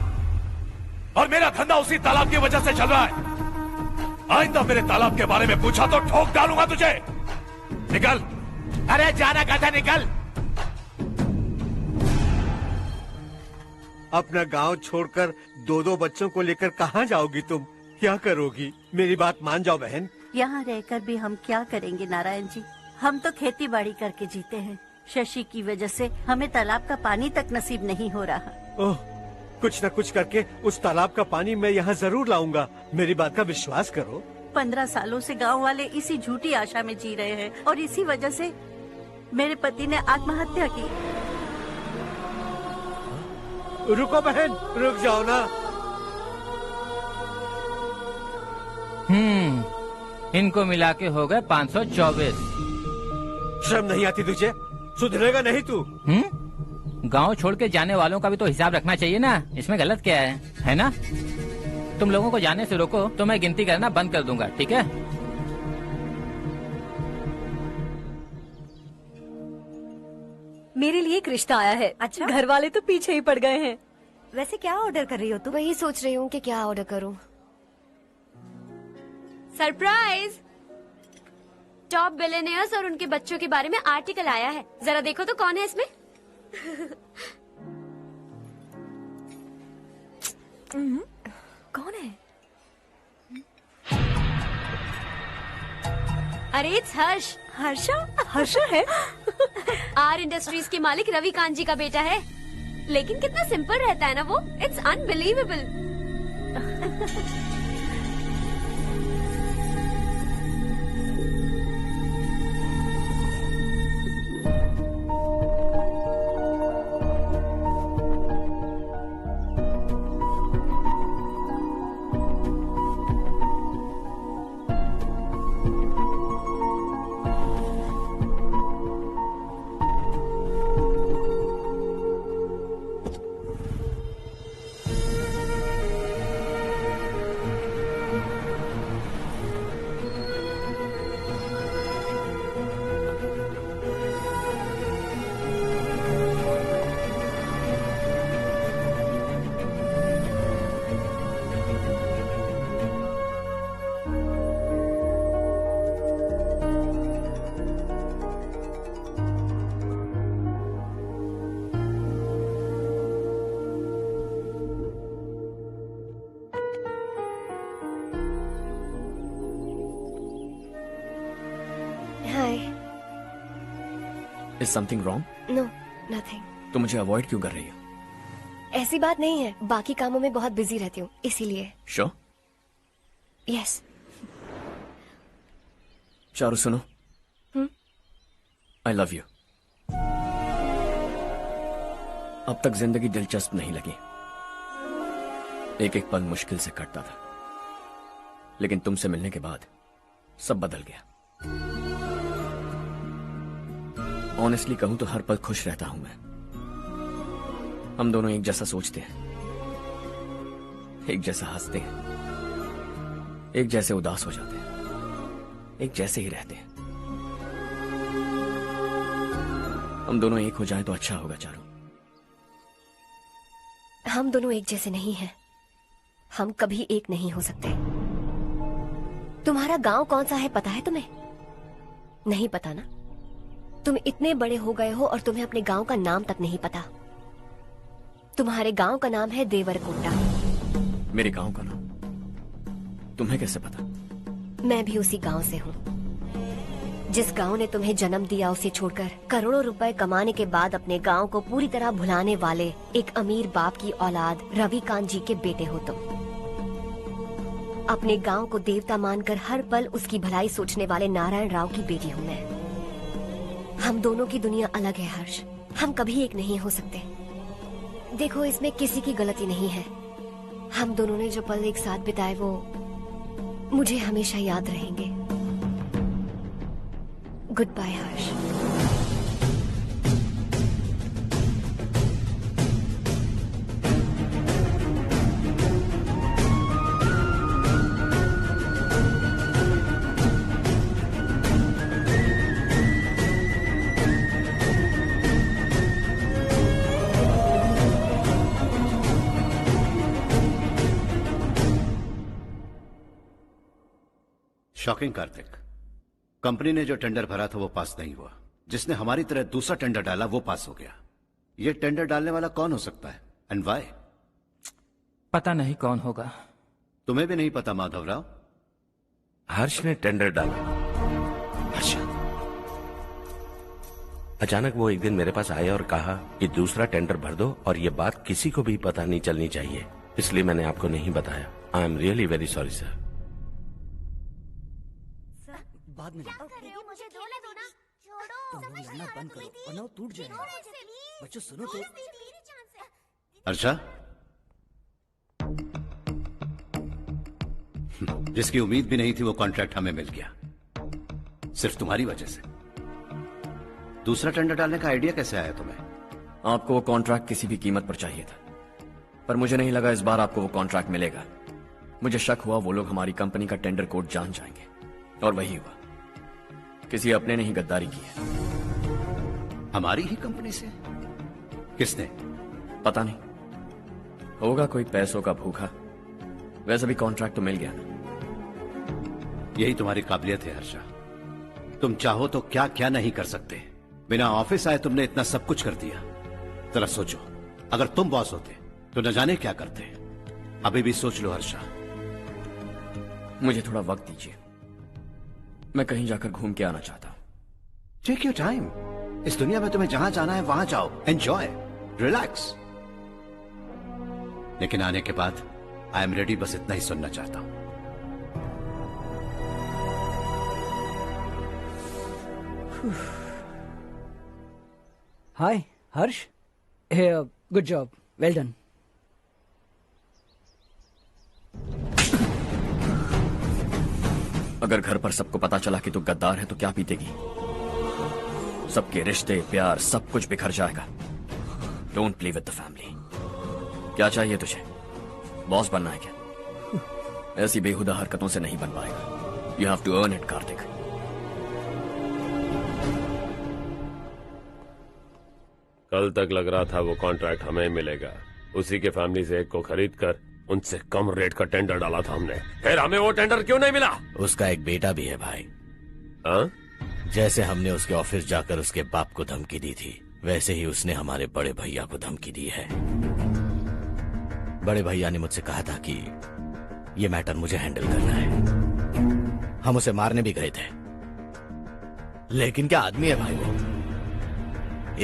और मेरा धंधा उसी तालाब की वजह से चल रहा है। आइंदा मेरे तालाब के बारे में पूछा तो ठोक डालूंगा तुझे। निकल। अरे जाना गधा, निकल। अपना गांव छोड़कर 2-2 बच्चों को लेकर कहाँ जाओगी तुम? क्या करोगी? मेरी बात मान जाओ बहन। यहाँ रहकर भी हम क्या करेंगे नारायण जी? हम तो खेती बाड़ी करके जीते हैं। शशि की वजह से हमें तालाब का पानी तक नसीब नहीं हो रहा। ओह, कुछ न कुछ करके उस तालाब का पानी मैं यहाँ जरूर लाऊंगा। मेरी बात का विश्वास करो। 15 सालों से गांव वाले इसी झूठी आशा में जी रहे हैं और इसी वजह से मेरे पति ने आत्महत्या की। रुको बहन, रुक जाओ ना। इनको मिला के हो गए 524। शर्म नहीं आती तुझे? सुधरेगा नहीं तू? गांव छोड़ के जाने वालों का भी तो हिसाब रखना चाहिए ना। इसमें गलत क्या है ना? तुम लोगों को जाने से रोको तो मैं गिनती करना बंद कर दूंगा, ठीक है? मेरे लिए एक रिश्ता आया है। अच्छा? घर वाले तो पीछे ही पड़ गए हैं। वैसे क्या ऑर्डर कर रही हो तुम? वही सोच रही हूँ कि क्या ऑर्डर करूँ। सरप्राइज! टॉप बिलियनियर्स और उनके बच्चों के बारे में आर्टिकल आया है। जरा देखो तो कौन है इसमें। कौन है? अरे इट्स हर्ष। हर्षा है? आर इंडस्ट्रीज के मालिक रवि कांत जी का बेटा है। लेकिन कितना सिंपल रहता है ना वो। It's unbelievable. Is something wrong? No, nothing. तो मुझे अवॉइड क्यों कर रही हो? ऐसी बात नहीं है, बाकी कामों में बहुत बिजी रहती हूँ इसीलिए। Sure? Yes. चारू सुनो। I love you. अब तक जिंदगी दिलचस्प नहीं लगी। एक एक पल मुश्किल से कटता था, लेकिन तुमसे मिलने के बाद सब बदल गया। ऑनेस्टली कहूं तो हर पल खुश रहता हूं मैं। हम दोनों एक जैसा सोचते हैं, एक जैसा हंसते हैं, एक जैसे उदास हो जाते हैं, एक जैसे ही रहते हैं। हम दोनों एक हो जाएं तो अच्छा होगा चारू। हम दोनों एक जैसे नहीं हैं। हम कभी एक नहीं हो सकते। तुम्हारा गांव कौन सा है पता है तुम्हें? नहीं पता ना? तुम इतने बड़े हो गए हो और तुम्हें अपने गांव का नाम तक नहीं पता। तुम्हारे गांव का नाम है देवरकोटा। मेरे गांव का नाम तुम्हें कैसे पता? मैं भी उसी गांव से हूँ। जिस गांव ने तुम्हें जन्म दिया उसे छोड़कर करोड़ों रुपए कमाने के बाद अपने गांव को पूरी तरह भुलाने वाले एक अमीर बाप की औलाद रवि कांत जी के बेटे हो तुम। अपने गांव को देवता मानकर हर पल उसकी भलाई सोचने वाले नारायण राव की बेटी हूँ मैं। हम दोनों की दुनिया अलग है हर्ष, हम कभी एक नहीं हो सकते। देखो, इसमें किसी की गलती नहीं है। हम दोनों ने जो पल एक साथ बिताए वो मुझे हमेशा याद रहेंगे। गुड बाय हर्ष। शॉकिंग कार्तिक, कंपनी ने जो टेंडर भरा था वो पास नहीं हुआ। जिसने हमारी तरह दूसरा टेंडर डाला वो पास हो गया। ये टेंडर डालने वाला कौन हो सकता है एंड व्हाई? पता नहीं कौन होगा। तुम्हें भी नहीं पता माधवराव? हर्ष ने टेंडर डाला। हर्ष अचानक वो एक दिन मेरे पास आया और कहा कि दूसरा टेंडर भर दो और ये बात किसी को भी पता नहीं चलनी चाहिए, इसलिए मैंने आपको नहीं बताया। I am really very sorry sir. बाद में मुझे धोने दो ना। छोड़ो, तुम लोग लड़ना बंद करो वरना वो टूट जाएगा। बच्चों सुनो तो। अर्षा, जिसकी उम्मीद भी नहीं थी वो कॉन्ट्रैक्ट हमें मिल गया, सिर्फ तुम्हारी वजह से। दूसरा टेंडर डालने का आइडिया कैसे आया तुम्हें? आपको वो कॉन्ट्रैक्ट किसी भी कीमत पर चाहिए था, पर मुझे नहीं लगा इस बार आपको वो कॉन्ट्रैक्ट मिलेगा। मुझे शक हुआ वो लोग हमारी कंपनी का टेंडर कोड जान जाएंगे, और वही हुआ। किसी अपने ने ही गद्दारी की है। हमारी ही कंपनी से? किसने? पता नहीं, होगा कोई पैसों का भूखा। वैसे भी कॉन्ट्रैक्ट तो मिल गया ना। यही तुम्हारी काबिलियत है हर्षा, तुम चाहो तो क्या क्या नहीं कर सकते। बिना ऑफिस आए तुमने इतना सब कुछ कर दिया। जरा सोचो, अगर तुम बॉस होते तो न जाने क्या करते। अभी भी सोच लो हर्षा। मुझे थोड़ा वक्त दीजिए, मैं कहीं जाकर घूम के आना चाहता हूं। Take your time. इस दुनिया में तुम्हें जहां जाना है वहां जाओ, एंजॉय, रिलैक्स। लेकिन आने के बाद आई एम रेडी, बस इतना ही सुनना चाहता हूं। हाय हर्ष, गुड जॉब, वेल डन। अगर घर पर सबको पता चला कि तू गद्दार है तो क्या पीतेगी? सबके रिश्ते, प्यार, सब कुछ बिखर जाएगा। Don't play with the family. क्या चाहिए तुझे? बॉस बनना है क्या? ऐसी बेहुदा हरकतों से नहीं बन पाएगा। You have to earn it Kartik. कल तक लग रहा था वो कॉन्ट्रैक्ट हमें मिलेगा, उसी के फैमिली से एक को खरीद कर उनसे कम रेट का टेंडर डाला था हमने, फिर हमें वो टेंडर क्यों नहीं मिला? उसका एक बेटा भी है भाई। हाँ? जैसे हमने उसके ऑफिस जाकर उसके बाप को धमकी दी थी, वैसे ही उसने हमारे बड़े भैया को धमकी दी है। बड़े भैया ने मुझसे कहा था कि ये मैटर मुझे हैंडल करना है। हम उसे मारने भी गए थे, लेकिन क्या आदमी है भाई वो।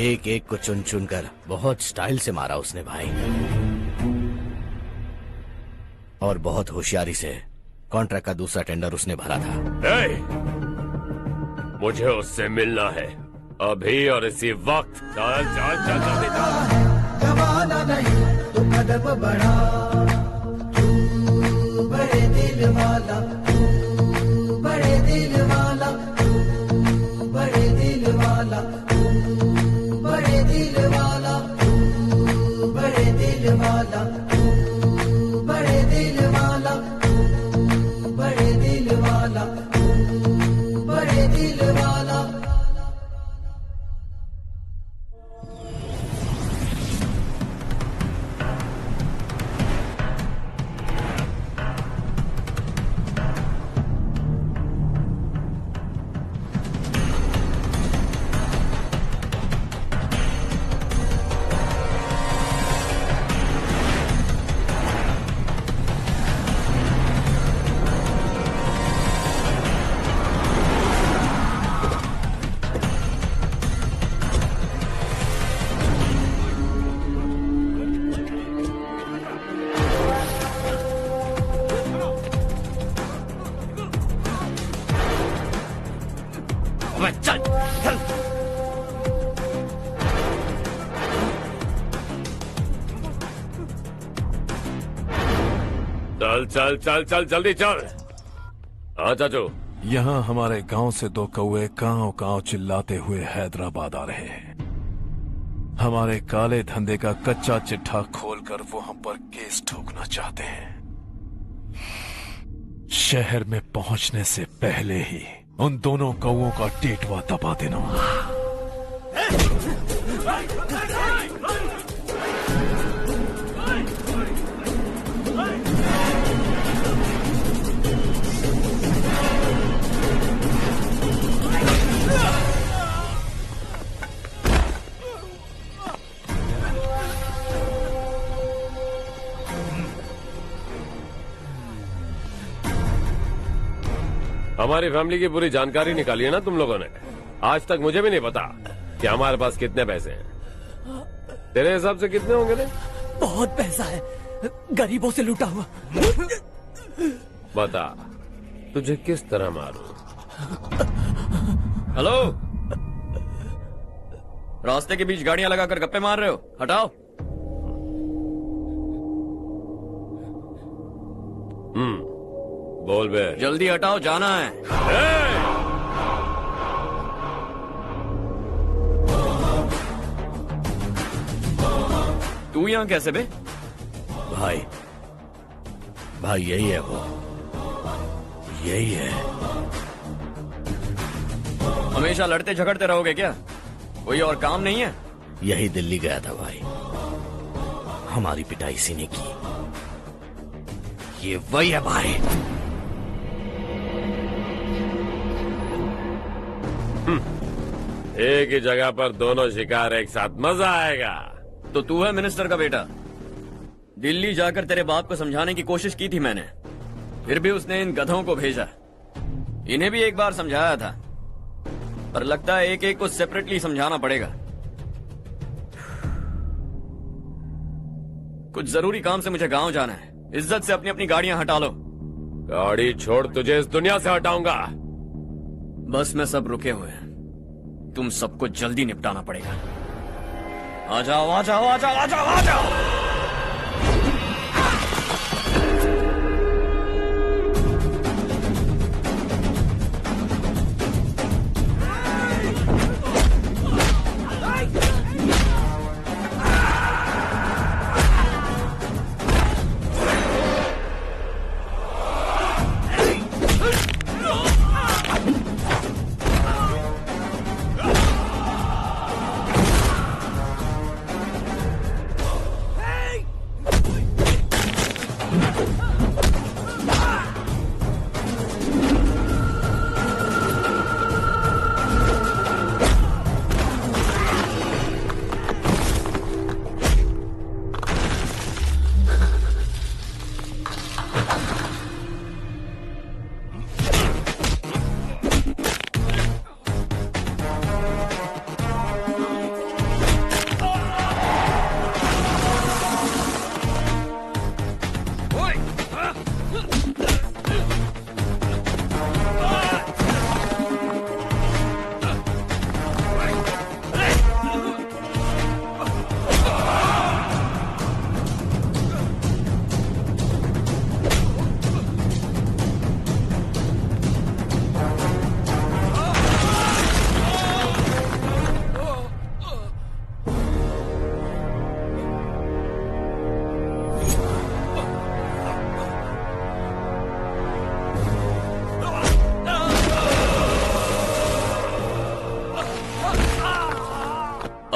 एक एक को चुन चुन कर बहुत स्टाइल से मारा उसने भाई, और बहुत होशियारी से कॉन्ट्रैक्ट का दूसरा टेंडर उसने भरा था। मुझे उससे मिलना है अभी और इसी वक्त। चल चल चल जल्दी चल। जमाना नहीं तो कदम बढ़ा, तू बड़े दिल वाला, तू बड़े दिल वाला, तू बड़े दिल वाला, तू बड़े दिल वाला, तू बड़े दिल वाला, तू बड़े दिल वाला, तू बड़े दिल वाला, तू बड़े दिल वाला। चल चल। चल चल चल चल जल्दी चल। हाँ चाचू। यहाँ हमारे गांव से 2 कौवे कांव कांव चिल्लाते हुए हैदराबाद आ रहे हैं। हमारे काले धंधे का कच्चा चिट्ठा खोलकर वो हम पर केस ठोकना चाहते हैं। शहर में पहुंचने से पहले ही उन दोनों कौवों का टेटवा दबा देना। हमारी फैमिली की पूरी जानकारी निकाली है ना तुम लोगों ने। आज तक मुझे भी नहीं पता कि हमारे पास कितने पैसे हैं। तेरे हिसाब से कितने होंगे रे? बहुत पैसा है, गरीबों से लूटा हुआ। बता तुझे किस तरह मारूं? हेलो, रास्ते के बीच गाड़ियां लगाकर गप्पे मार रहे हो? हटाओ। बोल बे। जल्दी हटाओ, जाना है। तू यहाँ कैसे बे? भाई भाई यही है वो, यही है। हमेशा लड़ते झगड़ते रहोगे क्या? कोई और काम नहीं है? यही दिल्ली गया था भाई, हमारी पिटाई इसी ने की। ये वही है भाई। एक ही जगह पर दोनों शिकार एक साथ, मजा आएगा। तो तू है मिनिस्टर का बेटा? दिल्ली जाकर तेरे बाप को समझाने की कोशिश की थी मैंने, फिर भी उसने इन गधों को भेजा। इन्हें भी एक बार समझाया था, पर लगता है एक एक को सेपरेटली समझाना पड़ेगा। कुछ जरूरी काम से मुझे गांव जाना है। इज्जत से अपनी अपनी गाड़ियां हटा लो। गाड़ी छोड़, तुझे इस दुनिया से हटाऊंगा। बस में सब रुके हुए हैं, तुम सबको जल्दी निपटाना पड़ेगा। आ जाओ आ जाओ आ जाओ आ जाओ आ जाओ।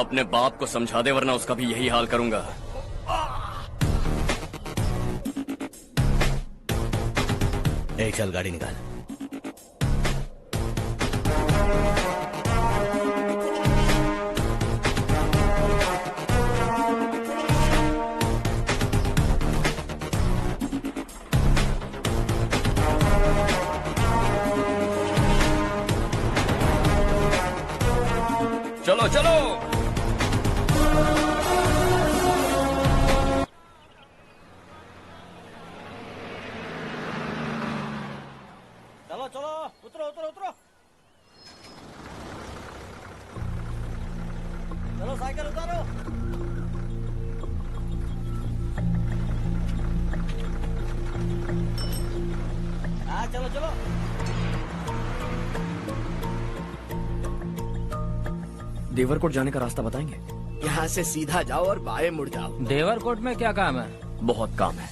अपने बाप को समझा दे, वरना उसका भी यही हाल करूंगा। चल गाड़ी निकाल। चलो चलो। चलो चलो, उतरो उतरो उतरो। साइकिल उतारो। हाँ चलो चलो। देवरकोट जाने का रास्ता बताएंगे? यहाँ से सीधा जाओ और बाएं मुड़ जाओ। देवरकोट में क्या काम है? बहुत काम है।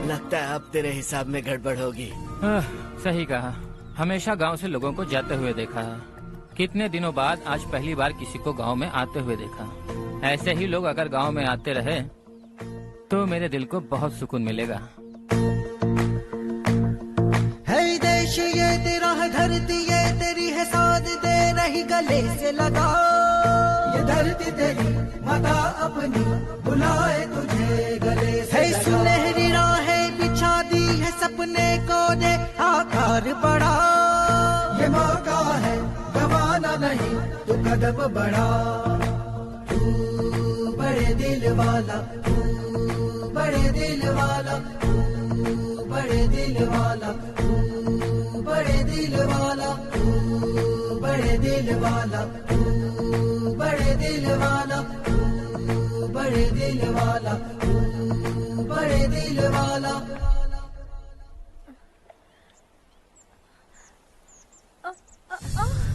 लगता है अब तेरे हिसाब में गड़बड़ होगी। सही कहा। हमेशा गांव से लोगों को जाते हुए देखा है, कितने दिनों बाद आज पहली बार किसी को गांव में आते हुए देखा। ऐसे ही लोग अगर गांव में आते रहे तो मेरे दिल को बहुत सुकून मिलेगा। है देश ये तेरा है, धरती ये तेरी है, साथ दे रही गले से लगा। ये धरती तेरी माता अपनी बुलाए तुझे गले से लगा। सुनहरी राहें बिछा दी है, सपने को दे आकार बढ़ा। ये मौका है गवाना नहीं, तू कदम बढ़ा। तू बड़े दिल वाला, तू बड़े दिल वाला, तू बड़े दिल वाला, तू बड़े दिल वाला, तू बड़े दिल वाला, तू बड़े दिल वाला, तू बड़े दिल वाला, तू बड़े दिल वाला।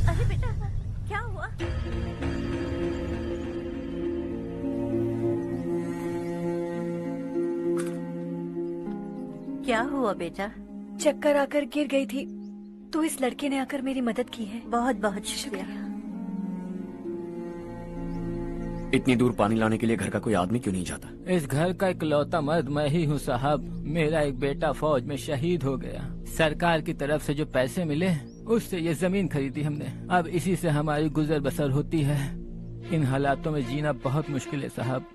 अरे बेटा क्या हुआ? क्या हुआ बेटा? चक्कर आकर गिर गई थी तो इस लड़के ने आकर मेरी मदद की है। बहुत बहुत शुक्रिया। इतनी दूर पानी लाने के लिए घर का कोई आदमी क्यों नहीं जाता? इस घर का इकलौता मर्द मैं ही हूँ साहब। मेरा एक बेटा फौज में शहीद हो गया। सरकार की तरफ से जो पैसे मिले उससे ये जमीन खरीदी हमने। अब इसी से हमारी गुजर बसर होती है। इन हालातों में जीना बहुत मुश्किल है साहब।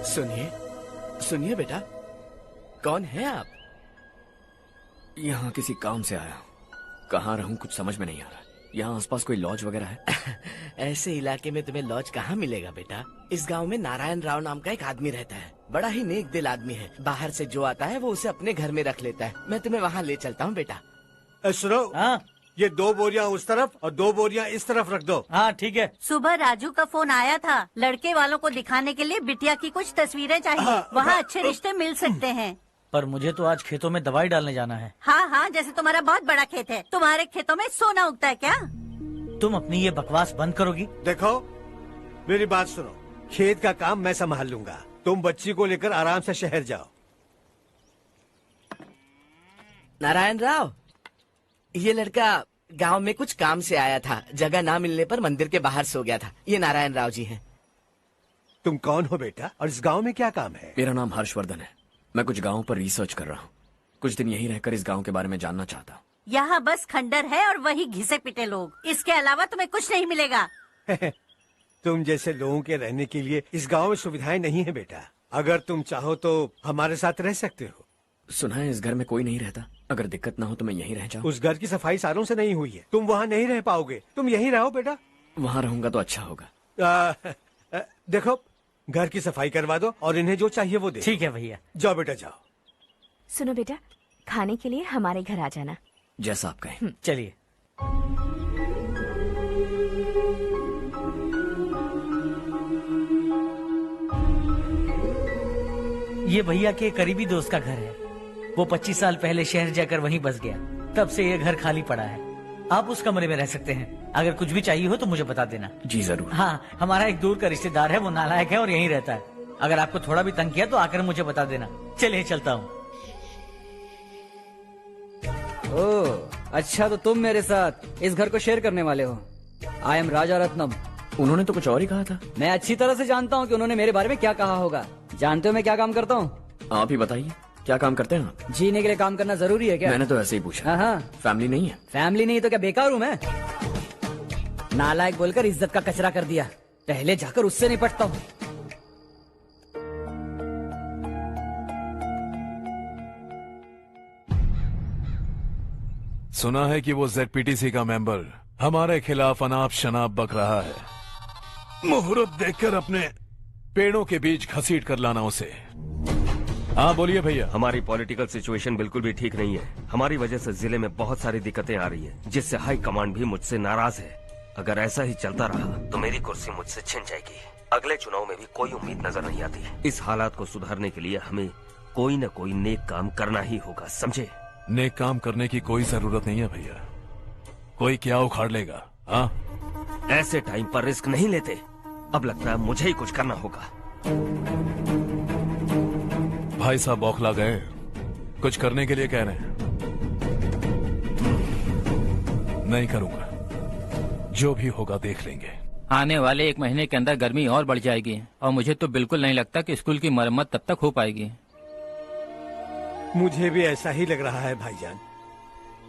सुनिए सुनिए बेटा, कौन है आप? यहाँ किसी काम से आया हूँ। कहाँ रहूँ कुछ समझ में नहीं आ रहा। यहाँ आसपास कोई लॉज वगैरह है? ऐसे इलाके में तुम्हें लॉज कहाँ मिलेगा बेटा। इस गांव में नारायण राव नाम का एक आदमी रहता है। बड़ा ही नेक दिल आदमी है। बाहर से जो आता है वो उसे अपने घर में रख लेता है। मैं तुम्हें वहाँ ले चलता हूँ बेटा। सुनो, ये 2 बोरियां उस तरफ और 2 बोरियां इस तरफ रख दो। हाँ ठीक है। सुबह राजू का फोन आया था, लड़के वालों को दिखाने के लिए बिटिया की कुछ तस्वीरें चाहिए। वहाँ अच्छे रिश्ते मिल सकते हैं। पर मुझे तो आज खेतों में दवाई डालने जाना है। हाँ हाँ, जैसे तुम्हारा बहुत बड़ा खेत है। तुम्हारे खेतों में सोना उगता है क्या? तुम अपनी ये बकवास बंद करोगी? देखो मेरी बात सुनो, खेत का काम मैं संभाल लूंगा। तुम बच्ची को लेकर आराम से शहर जाओ। नारायण राव, ये लड़का गांव में कुछ काम से आया था। जगह ना मिलने पर मंदिर के बाहर सो गया था। ये नारायण राव जी हैं। तुम कौन हो बेटा और इस गांव में क्या काम है? मेरा नाम हर्षवर्धन है। मैं कुछ गाँव पर रिसर्च कर रहा हूँ। कुछ दिन यहीं रहकर इस गाँव के बारे में जानना चाहता हूँ। यहाँ बस खंडर है और वही घिसे पिटे लोग। इसके अलावा तुम्हें कुछ नहीं मिलेगा। तुम जैसे लोगों के रहने के लिए इस गांव में सुविधाएं नहीं है बेटा। अगर तुम चाहो तो हमारे साथ रह सकते हो। सुना है इस घर में कोई नहीं रहता। अगर दिक्कत ना हो तो मैं यहीं रह जाऊँ। उस घर की सफाई सालों से नहीं हुई है। तुम वहाँ नहीं रह पाओगे। तुम यहीं रहो बेटा। वहाँ रहूंगा तो अच्छा होगा। देखो, घर की सफाई करवा दो और इन्हें जो चाहिए वो दे। ठीक है भैया। जाओ बेटा जाओ। सुनो बेटा, खाने के लिए हमारे घर आ जाना। जैसा आप कहें। चलिए। ये भैया के करीबी दोस्त का घर है। वो 25 साल पहले शहर जाकर वहीं बस गया। तब से ये घर खाली पड़ा है। आप उस कमरे में रह सकते हैं। अगर कुछ भी चाहिए हो तो मुझे बता देना। जी जरूर। हाँ, हमारा एक दूर का रिश्तेदार है, वो नालायक है और यहीं रहता है। अगर आपको थोड़ा भी तंग किया तो आकर मुझे बता देना। चलिए चलता हूँ। ओह अच्छा, तो तुम मेरे साथ इस घर को शेयर करने वाले हो। आई एम राजा रत्नम। उन्होंने तो कुछ और ही कहा था। मैं अच्छी तरह से जानता हूँ कि उन्होंने मेरे बारे में क्या कहा होगा। जानते हो मैं क्या काम करता हूँ? आप ही बताइए, क्या काम करते हैं आप? जीने के लिए काम करना जरूरी है क्या? मैंने तो ऐसे ही पूछा। हाँ। फैमिली नहीं है? फैमिली नहीं तो क्या बेकार हूँ मैं? नालायक बोलकर इज्जत का कचरा कर दिया। पहले जाकर उससे निपटता हूँ। सुना है कि वो ZPTC का मेंबर हमारे खिलाफ अनाप शनाप बक रहा है। मुहूर्त देखकर अपने पेड़ों के बीच घसीट कर लाना उसे। हाँ बोलिए भैया। हमारी पॉलिटिकल सिचुएशन बिल्कुल भी ठीक नहीं है। हमारी वजह से जिले में बहुत सारी दिक्कतें आ रही है, जिससे हाई कमांड भी मुझसे नाराज है। अगर ऐसा ही चलता रहा तो मेरी कुर्सी मुझसे छिन जाएगी। अगले चुनाव में भी कोई उम्मीद नजर नहीं आती। इस हालात को सुधारने के लिए हमें कोई न कोई नेक काम करना ही होगा, समझे? नेक काम करने की कोई जरूरत नहीं है भैया, कोई क्या उखाड़ लेगा। हाँ, ऐसे टाइम पर रिस्क नहीं लेते। अब लगता है मुझे ही कुछ करना होगा। भाई साहब बौखला गए, कुछ करने के लिए कह रहे हैं। नहीं करूंगा, जो भी होगा देख लेंगे। आने वाले 1 महीने के अंदर गर्मी और बढ़ जाएगी और मुझे तो बिल्कुल नहीं लगता कि स्कूल की मरम्मत तब तक हो पाएगी। मुझे भी ऐसा ही लग रहा है भाईजान।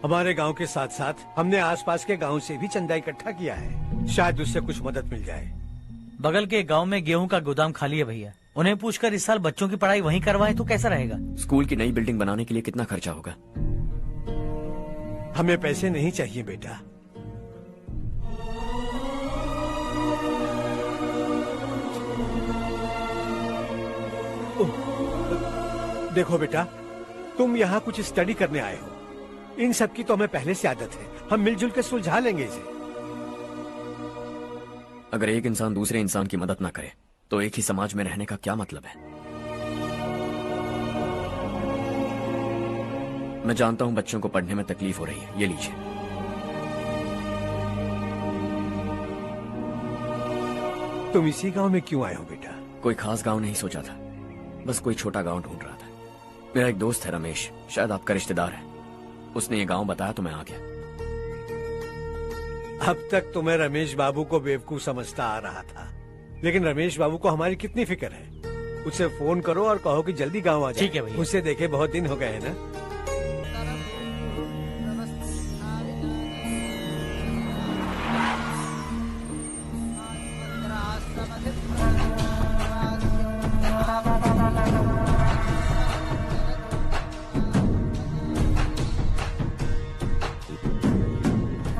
हमारे गांव के साथ साथ हमने आसपास के गांव से भी चंदा इकट्ठा किया है, शायद उससे कुछ मदद मिल जाए। बगल के गांव में गेहूं का गोदाम खाली है भैया, उन्हें पूछकर इस साल बच्चों की पढ़ाई वहीं करवाएं तो कैसा रहेगा? स्कूल की नई बिल्डिंग बनाने के लिए कितना खर्चा होगा? हमें पैसे नहीं चाहिए बेटा। देखो बेटा, तुम यहाँ कुछ स्टडी करने आए हो, इन सब की तो हमें पहले से आदत है। हम मिलजुल के सुलझा लेंगे इसे। अगर एक इंसान दूसरे इंसान की मदद ना करे तो एक ही समाज में रहने का क्या मतलब है? मैं जानता हूं बच्चों को पढ़ने में तकलीफ हो रही है, ये लीजिए। तुम इसी गांव में क्यों आए हो बेटा? कोई खास गांव नहीं सोचा था, बस कोई छोटा गांव ढूंढ रहा था। मेरा एक दोस्त है रमेश, शायद आपका रिश्तेदार है, उसने ये गांव बताया तो मैं आ गया। अब तक तो मैं रमेश बाबू को बेवकूफ समझता आ रहा था, लेकिन रमेश बाबू को हमारी कितनी फिक्र है। उसे फोन करो और कहो कि जल्दी गांव आ जाए। ठीक है भैया। उसे देखे बहुत दिन हो गए हैं ना।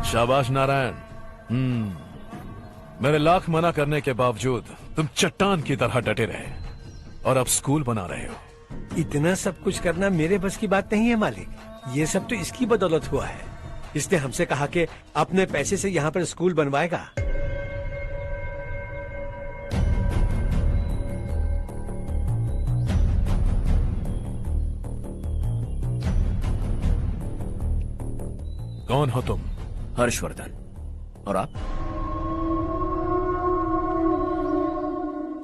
शाबाश नारायण। मेरे लाख मना करने के बावजूद तुम चट्टान की तरह डटे रहे और अब स्कूल बना रहे हो। इतना सब कुछ करना मेरे बस की बात नहीं है मालिक, ये सब तो इसकी बदौलत हुआ है। इसने हमसे कहा कि अपने पैसे से यहाँ पर स्कूल बनवाएगा। कौन हो तुम? हर्षवर्धन। और आप?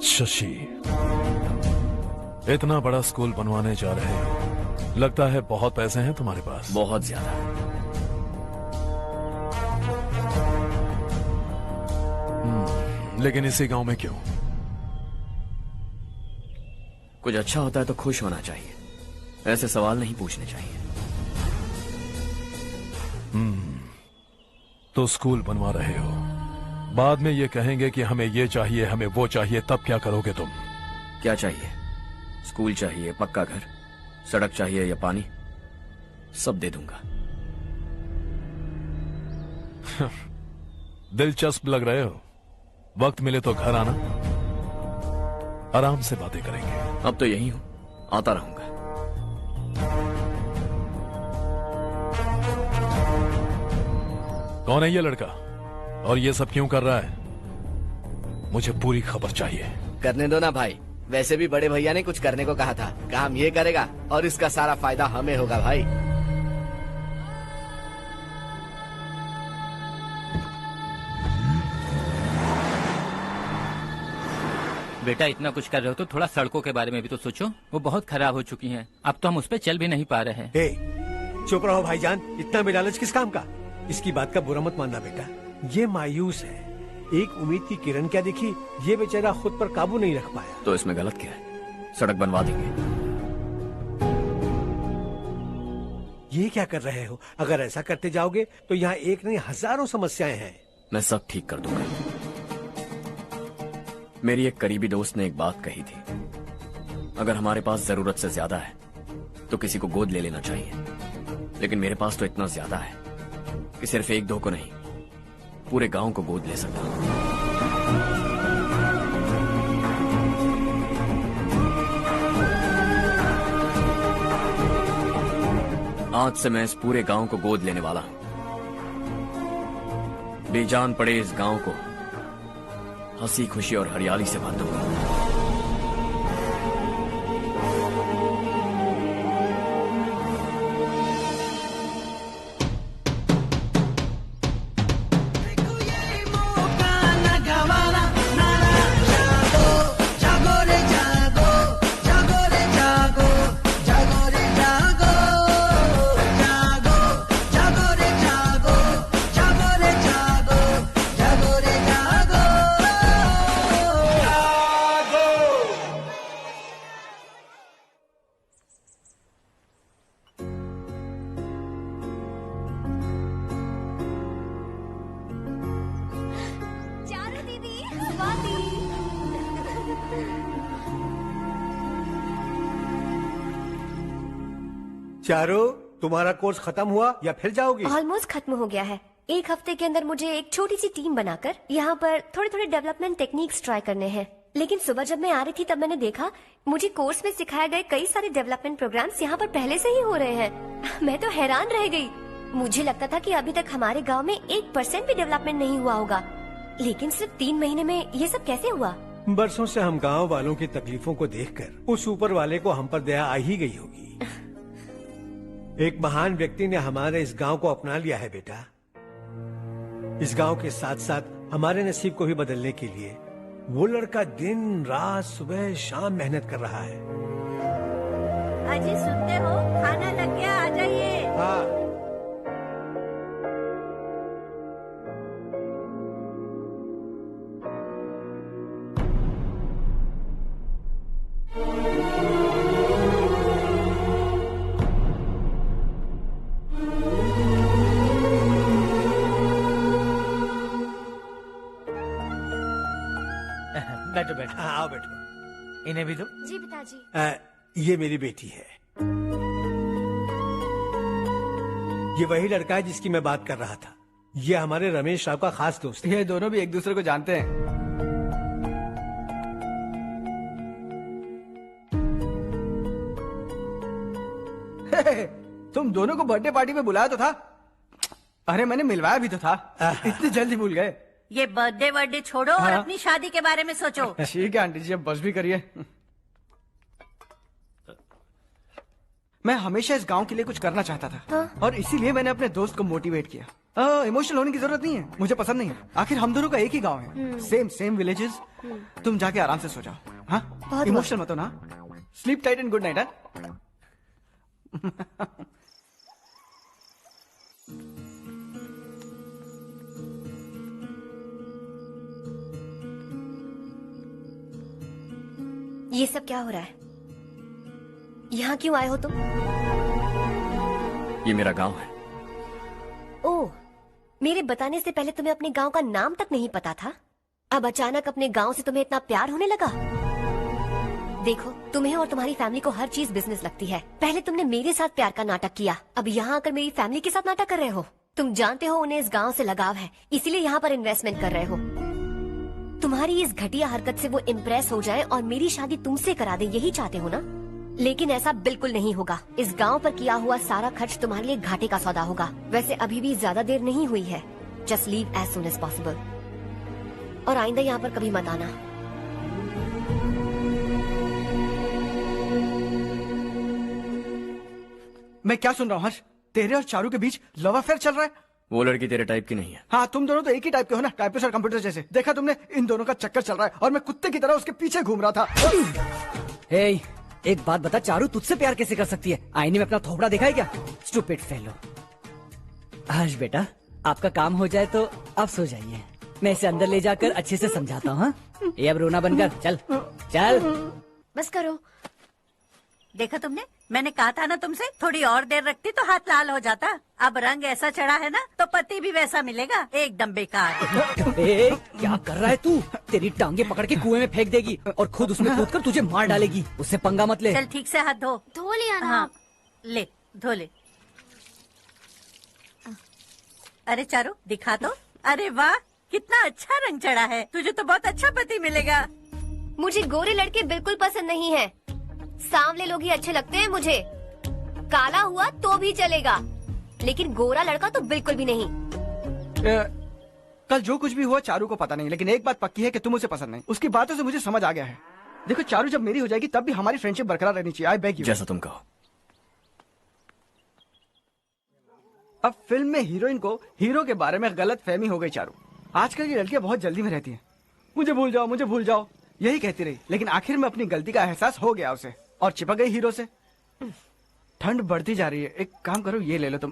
शशि। इतना बड़ा स्कूल बनवाने जा रहे हो, लगता है बहुत पैसे हैं तुम्हारे पास। बहुत ज्यादा। लेकिन इसी गांव में क्यों? कुछ अच्छा होता है तो खुश होना चाहिए, ऐसे सवाल नहीं पूछने चाहिए। तो स्कूल बनवा रहे हो, बाद में ये कहेंगे कि हमें ये चाहिए, हमें वो चाहिए, तब क्या करोगे तुम? क्या चाहिए? स्कूल चाहिए, पक्का घर, सड़क चाहिए या पानी, सब दे दूंगा। दिलचस्प लग रहे हो। वक्त मिले तो घर आना, आराम से बातें करेंगे। अब तो यही हूं, आता रहूंगा। कौन है ये लड़का और ये सब क्यों कर रहा है? मुझे पूरी खबर चाहिए। करने दो ना भाई, वैसे भी बड़े भैया ने कुछ करने को कहा था, काम ये करेगा और इसका सारा फायदा हमें होगा भाई। बेटा इतना कुछ कर रहे हो तो थोड़ा सड़कों के बारे में भी तो सोचो, वो बहुत खराब हो चुकी हैं। अब तो हम उस पर चल भी नहीं पा रहे हैं। चुप रहो भाईजान, इतना बेलालच किस काम का? इसकी बात का बुरा मत मानना बेटा, ये मायूस है। एक उम्मीद की किरण क्या दिखी, ये बेचारा खुद पर काबू नहीं रख पाया। तो इसमें गलत क्या है? सड़क बनवा देंगे। ये क्या कर रहे हो? अगर ऐसा करते जाओगे तो यहाँ एक नहीं हजारों समस्याएं हैं। मैं सब ठीक कर दूंगा। मेरी एक करीबी दोस्त ने एक बात कही थी, अगर हमारे पास जरूरत से ज्यादा है तो किसी को गोद ले लेना चाहिए, लेकिन मेरे पास तो इतना ज्यादा है कि सिर्फ 1-2 को नहीं, पूरे गांव को गोद ले सकता हूं। आज से मैं इस पूरे गांव को गोद लेने वाला हूं। बेजान पड़े इस गांव को हंसी खुशी और हरियाली से भर दूंगा। चारों, तुम्हारा कोर्स खत्म हुआ या फिर जाओगी? ऑलमोस्ट खत्म हो गया है। एक हफ्ते के अंदर मुझे एक छोटी सी टीम बनाकर यहाँ पर थोड़े थोड़े डेवलपमेंट टेक्निक्स ट्राई करने हैं। लेकिन सुबह जब मैं आ रही थी तब मैंने देखा मुझे कोर्स में सिखाए गए कई सारे डेवलपमेंट प्रोग्राम्स यहाँ पर पहले से ही हो रहे हैं। मैं तो हैरान रह गई। मुझे लगता था कि अभी तक हमारे गाँव में 1% भी डेवलपमेंट नहीं हुआ होगा, लेकिन सिर्फ 3 महीने में ये सब कैसे हुआ? बरसों से हम गांव वालों की तकलीफों को देखकर उस ऊपर वाले को हम पर दया आ ही गई होगी। एक महान व्यक्ति ने हमारे इस गांव को अपना लिया है बेटा। इस गांव के साथ साथ हमारे नसीब को भी बदलने के लिए वो लड़का दिन रात सुबह शाम मेहनत कर रहा है। अजी सुनते हो, खाना लग गया, आ जाइए। हाँ। बैठो बैठो। आओ बैठो। इन्हें भी दो। जी पिताजी। ये मेरी बेटी है। ये वही लड़का है जिसकी मैं बात कर रहा था। ये हमारे रमेश राव का खास दोस्त है। ये दोनों भी एक दूसरे को जानते हैं। तुम दोनों को बर्थडे पार्टी में बुलाया तो था। अरे मैंने मिलवाया भी तो था। इतनी जल्दी भूल गए। ये बर्थडे छोड़ो और अपनी शादी के बारे में सोचो। ठीक है आंटी जी, अब बस भी करिए। मैं हमेशा इस गांव के लिए कुछ करना चाहता था और इसीलिए मैंने अपने दोस्त को मोटिवेट किया। इमोशनल होने की जरूरत नहीं है, मुझे पसंद नहीं है। आखिर हम दोनों का एक ही गांव है, सेम विलेजेस। तुम जाके आराम से सो जाओ। हाँ, इमोशनल मत हो ना। Sleep tight and good night. ये सब क्या हो रहा है? यहाँ क्यों आए हो तुम? ये मेरा गांव है। ओह, मेरे बताने से पहले तुम्हें अपने गांव का नाम तक नहीं पता था? अब अचानक अपने गांव से तुम्हें इतना प्यार होने लगा? देखो, तुम्हें और तुम्हारी फैमिली को हर चीज बिजनेस लगती है। पहले तुमने मेरे साथ प्यार का नाटक किया, अब यहाँ आकर मेरी फैमिली के साथ नाटक कर रहे हो। तुम जानते हो उन्हें इस गांव से लगाव है, इसीलिए यहाँ पर इन्वेस्टमेंट कर रहे हो। तुम्हारी इस घटिया हरकत से वो इम्प्रेस हो जाए और मेरी शादी तुमसे करा दे, यही चाहते हो ना? लेकिन ऐसा बिल्कुल नहीं होगा। इस गांव पर किया हुआ सारा खर्च तुम्हारे लिए घाटे का सौदा होगा। वैसे अभी भी ज्यादा देर नहीं हुई है। Just leave as soon as possible और आइंदा यहाँ पर कभी मत आना। मैं क्या सुन रहा हूँ हर्ष? तेरे और चारू के बीच लव अफेयर चल रहा है? वो लड़की तेरे टाइप की नहीं है। हाँ, तुम दोनों तो एक ही टाइप के हो ना, टाइपिस्ट और कंप्यूटर जैसे। देखा तुमने, इन दोनों का चक्कर चल रहा है और मैं कुत्ते की तरह उसके पीछे घूम रहा था। हे, एक बात बता, चारू तुझसे प्यार कैसे कर सकती है? आईने में अपना थोबड़ा देखा है क्या? Stupid fellow. हर्ष बेटा, आपका काम हो जाए तो आप सो जाइए। मैं इसे अंदर ले जाकर अच्छे से समझाता हूँ। ये अब रोना बनकर चल चल। बस करो। देखा तुमने, मैंने कहा था ना तुमसे, थोड़ी और देर रखती तो हाथ लाल हो जाता। अब रंग ऐसा चढ़ा है ना तो पति भी वैसा मिलेगा। एकदम बेकार। क्या कर रहा है तू? तेरी टांगे पकड़ के कुएं में फेंक देगी और खुद उसमें कूदकर तुझे मार डालेगी। उससे पंगा मत ले। चल ठीक से हाथ धो। धो लिया ना। हाँ, ले धो ले। अरे चारू दिखा तो। अरे वाह, कितना अच्छा रंग चढ़ा है। तुझे तो बहुत अच्छा पति मिलेगा। मुझे गोरे लड़के बिल्कुल पसंद नहीं है। सांवले लोग ही अच्छे लगते हैं मुझे। काला हुआ तो भी चलेगा, लेकिन गोरा लड़का तो बिल्कुल भी नहीं। कल जो कुछ भी हुआ चारू को पता नहीं, लेकिन एक बात पक्की है कि तुम उसे पसंद नहीं। उसकी बातों से मुझे समझ आ गया है। देखो चारू जब मेरी हो जाएगी तब भी हमारी फ्रेंडशिप बरकरार रहनी चाहिए। I beg you. जैसा तुम कहो। अब फिल्म में हीरोइन को हीरो के बारे में गलत फहमी हो गई चारू। आजकल की लड़कियां बहुत जल्दी में रहती हैं। मुझे भूल जाओ, मुझे भूल जाओ, यही कहती रही, लेकिन आखिर में अपनी गलती का एहसास हो गया उसे और चिपक गई हीरो से। ठंड बढ़ती जा रही है, एक काम करो ये ले लो तुम।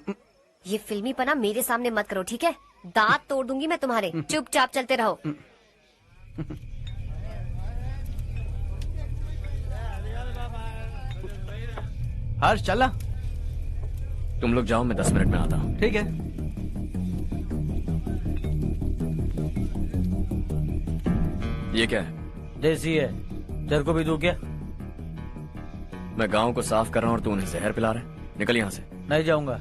ये फिल्मी पना मेरे सामने मत करो, ठीक है? दांत तोड़ दूंगी मैं तुम्हारे। चुपचाप चलते रहो। हर्ष चला। तुम लोग जाओ, मैं 10 मिनट में आता हूँ। ठीक है। ये क्या है? देसी है, तेरे को भी दूं क्या? मैं गांव को साफ कर रहा हूँ और तू उन्हें जहर पिला रहा है। निकल यहाँ से। नहीं जाऊंगा।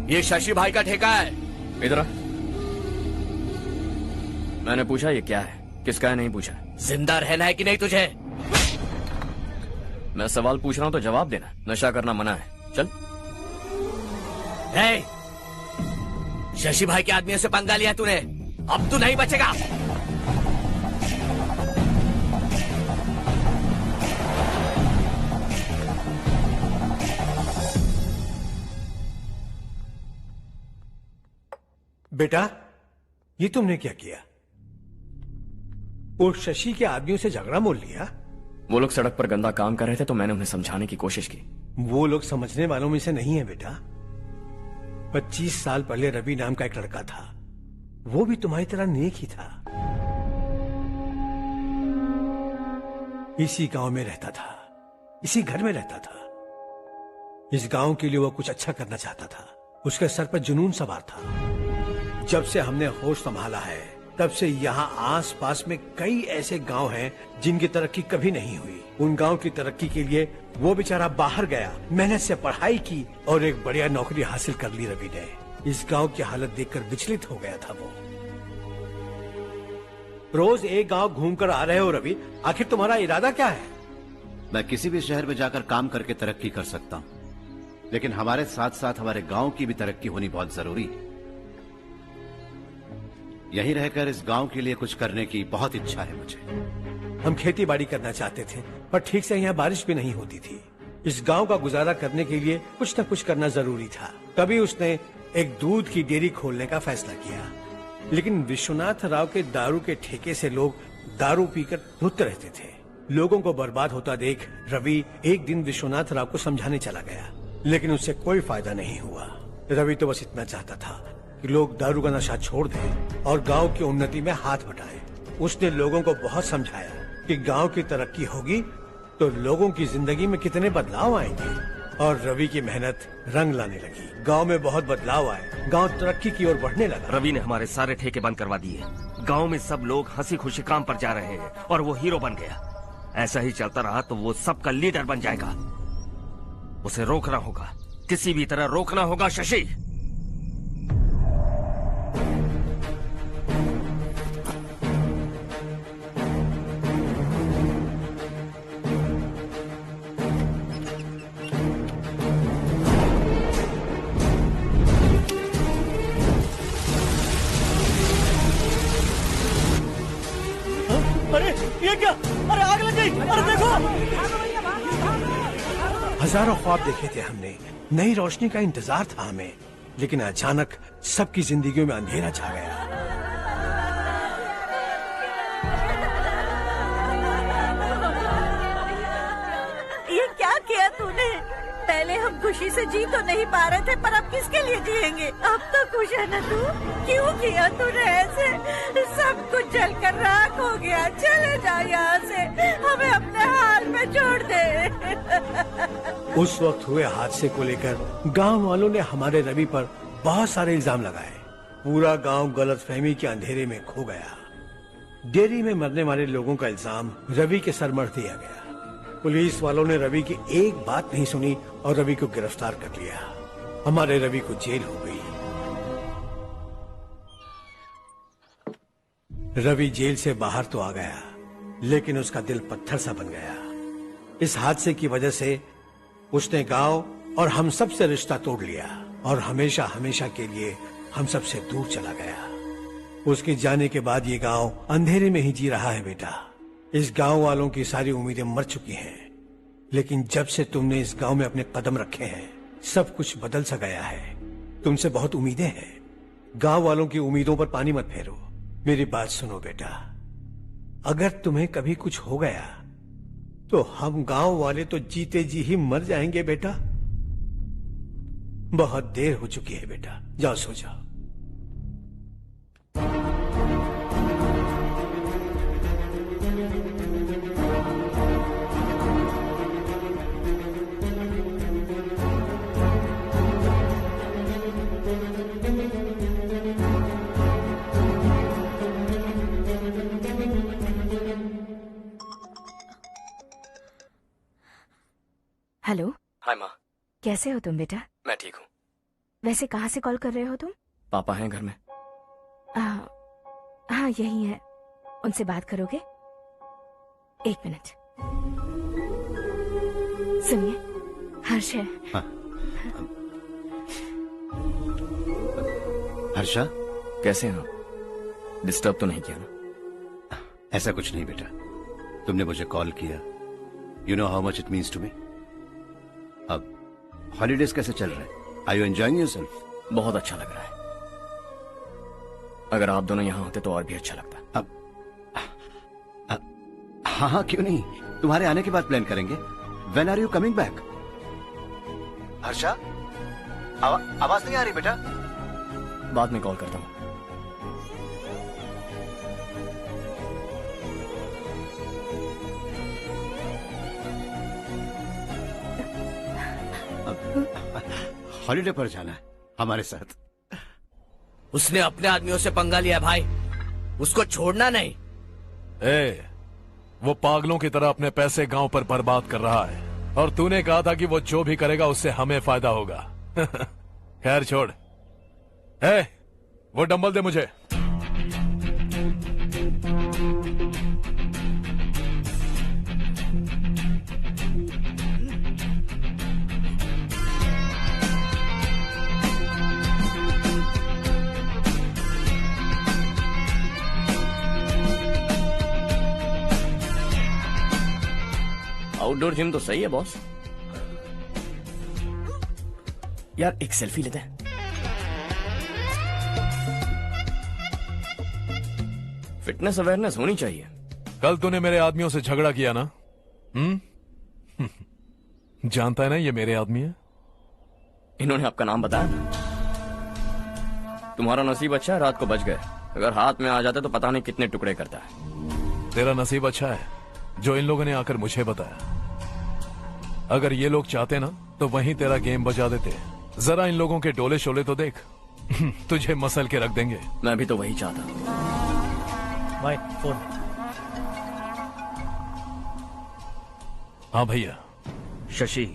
ये शशि भाई का ठेका है। इधर आ। मैंने पूछा ये क्या है, किसका है नहीं पूछा। जिंदा रहना है कि नहीं तुझे? मैं सवाल पूछ रहा हूँ तो जवाब देना। नशा करना मना है। चल। हे, शशि भाई के आदमियों से पंगा लिया तूने, अब तू नहीं बचेगा। बेटा, ये तुमने क्या किया? वो शशि के आदमियों से झगड़ा मोल लिया? वो लोग सड़क पर गंदा काम कर रहे थे तो मैंने उन्हें समझाने की कोशिश की। वो लोग समझने वालों में से नहीं है बेटा। 25 साल पहले रवि नाम का एक लड़का था, वो भी तुम्हारी तरह नेक ही था। इसी गांव में रहता था, इसी घर में रहता था। इस गांव के लिए वो कुछ अच्छा करना चाहता था। उसके सर पर जुनून सवार था। जब से हमने होश संभाला है तब से यहाँ आस पास में कई ऐसे गांव हैं जिनकी तरक्की कभी नहीं हुई। उन गांव की तरक्की के लिए वो बेचारा बाहर गया, मेहनत से पढ़ाई की और एक बढ़िया नौकरी हासिल कर ली रवि ने। इस गांव की हालत देखकर विचलित हो गया था वो। रोज एक गांव घूमकर आ रहे हो रवि, आखिर तुम्हारा इरादा क्या है? मैं किसी भी शहर में जाकर काम करके तरक्की कर सकता हूँ, लेकिन हमारे साथ साथ हमारे गांव की भी तरक्की होनी बहुत जरूरी है। यहीं रहकर इस गांव के लिए कुछ करने की बहुत इच्छा है मुझे। हम खेती बाड़ी करना चाहते थे, पर ठीक से यहाँ बारिश भी नहीं होती थी। इस गांव का गुजारा करने के लिए कुछ न कुछ करना जरूरी था। तभी उसने एक दूध की डेयरी खोलने का फैसला किया। लेकिन विश्वनाथ राव के दारू के ठेके से लोग दारू पीकर धुत रहते थे। लोगों को बर्बाद होता देख रवि एक दिन विश्वनाथ राव को समझाने चला गया, लेकिन उससे कोई फायदा नहीं हुआ। रवि तो बस इतना चाहता था कि लोग दारू का नशा छोड़ दें और गांव की उन्नति में हाथ बटाएं। उसने लोगों को बहुत समझाया कि गांव की तरक्की होगी तो लोगों की जिंदगी में कितने बदलाव आएंगे, और रवि की मेहनत रंग लाने लगी। गांव में बहुत बदलाव आए, गांव तरक्की की ओर बढ़ने लगा। रवि ने हमारे सारे ठेके बंद करवा दिए। गांव में सब लोग हंसी खुशी काम पर जा रहे हैं और वो हीरो बन गया। ऐसा ही चलता रहा तो वो सबका लीडर बन जाएगा। उसे रोकना होगा, किसी भी तरह रोकना होगा शशि। अरे ये क्या? अरे आग लग गई! अरे देखो! हजारों ख्वाब देखे थे हमने, नई रोशनी का इंतजार था हमें, लेकिन अचानक सबकी जिंदगियों में अंधेरा छा गया। ये क्या किया तूने? पहले हम खुशी से जी तो नहीं पा रहे थे, पर अब किसके लिए जिएंगे? अब तो खुश है ना तू? क्यों किया तूने ऐसे? सब कुछ जलकर राख हो गया। चले जा यहाँ से, हमें अपने हाल में छोड़ दे। उस वक्त हुए हादसे को लेकर गांव वालों ने हमारे रवि पर बहुत सारे इल्जाम लगाए। पूरा गांव गलतफहमी के अंधेरे में खो गया। डेयरी में मरने वाले लोगों का इल्जाम रवि के सर मढ़ दिया गया। पुलिस वालों ने रवि की एक बात नहीं सुनी और रवि को गिरफ्तार कर लिया। हमारे रवि को जेल हो गई। रवि जेल से बाहर तो आ गया, लेकिन उसका दिल पत्थर सा बन गया। इस हादसे की वजह से उसने गांव और हम सब से रिश्ता तोड़ लिया और हमेशा हमेशा के लिए हम सब से दूर चला गया। उसके जाने के बाद ये गांव अंधेरे में ही जी रहा है बेटा। इस गांव वालों की सारी उम्मीदें मर चुकी हैं, लेकिन जब से तुमने इस गांव में अपने कदम रखे हैं सब कुछ बदल सा गया है। तुमसे बहुत उम्मीदें हैं। गांव वालों की उम्मीदों पर पानी मत फेरो। मेरी बात सुनो बेटा, अगर तुम्हें कभी कुछ हो गया तो हम गांव वाले तो जीते जी ही मर जाएंगे बेटा। बहुत देर हो चुकी है बेटा, जाओ सो जाओ। हेलो। हाय माँ। कैसे हो तुम बेटा? मैं ठीक हूँ। वैसे कहाँ से कॉल कर रहे हो तुम? पापा हैं घर में। हाँ यही है। उनसे बात करोगे? एक मिनट सुनिए, हर्ष है। हाँ। हर्षा, कैसे हैं आप? डिस्टर्ब तो नहीं किया ना? ऐसा कुछ नहीं बेटा, तुमने मुझे कॉल किया। You know how much it means to me. अब हॉलीडेज कैसे चल रहे हैं? Are you enjoying yourself? बहुत अच्छा लग रहा है। अगर आप दोनों यहाँ होते तो और भी अच्छा लगता। हाँ हाँ क्यों नहीं, तुम्हारे आने के बाद प्लान करेंगे। When are you coming back? Harsha, आवाज नहीं आ रही बेटा। बाद में कॉल करता हूँ। हॉलीडे पर जाना है हमारे साथ। उसने अपने आदमियों से पंगा लिया भाई, उसको छोड़ना नहीं। वो पागलों की तरह अपने पैसे गांव पर बर्बाद कर रहा है और तूने कहा था कि वो जो भी करेगा उससे हमें फायदा होगा। खैर छोड़। वो डंबल दे मुझे। आउटडोर जिम तो सही है बॉस। यार एक सेल्फी लेते हैं। फिटनेस अवेयरनेस होनी चाहिए। कल तूने मेरे आदमियों से झगड़ा किया ना? जानता है ना ये मेरे आदमी है। इन्होंने आपका नाम बताया? तुम्हारा नसीब अच्छा है रात को बच गए, अगर हाथ में आ जाते तो पता नहीं कितने टुकड़े करता है। तेरा नसीब अच्छा है जो इन लोगों ने आकर मुझे बताया। अगर ये लोग चाहते ना तो वहीं तेरा गेम बजा देते। जरा इन लोगों के डोले शोले तो देख। तुझे मसल के रख देंगे। मैं भी तो वही चाहता। भाई फोन। हाँ भैया। शशि,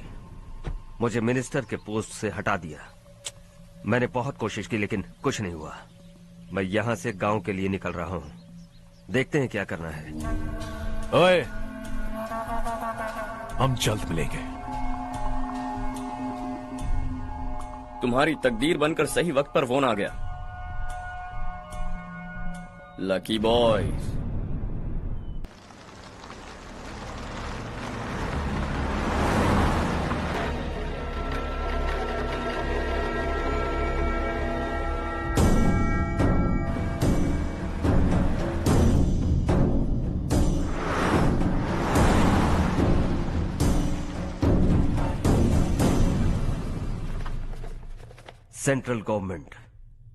मुझे मिनिस्टर के पोस्ट से हटा दिया। मैंने बहुत कोशिश की लेकिन कुछ नहीं हुआ। मैं यहाँ से गांव के लिए निकल रहा हूँ। देखते हैं क्या करना है। ओए, हम जल्द मिलेंगे। तुम्हारी तकदीर बनकर सही वक्त पर फोन आ गया। Lucky boys. सेंट्रल गवर्नमेंट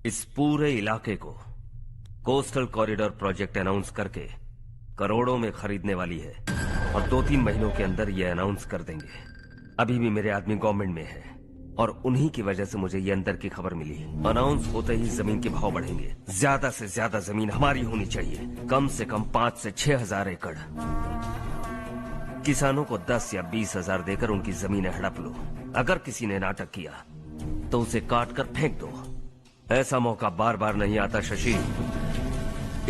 इस पूरे इलाके को कोस्टल कॉरिडोर प्रोजेक्ट अनाउंस करके करोड़ों में खरीदने वाली है और 2-3 महीनों के अंदर ये अनाउंस कर देंगे। अभी भी मेरे आदमी गवर्नमेंट में है और उन्हीं की वजह से मुझे ये अंदर की खबर मिली। अनाउंस होते ही जमीन के भाव बढ़ेंगे। ज्यादा से ज्यादा जमीन हमारी होनी चाहिए, कम से कम 5 से 6 हजार एकड़। किसानों को 10 या 20 हजार देकर उनकी जमीनें हड़प लो। अगर किसी ने नाटक किया तो उसे काट कर फेंक दो। ऐसा मौका बार बार नहीं आता शशि।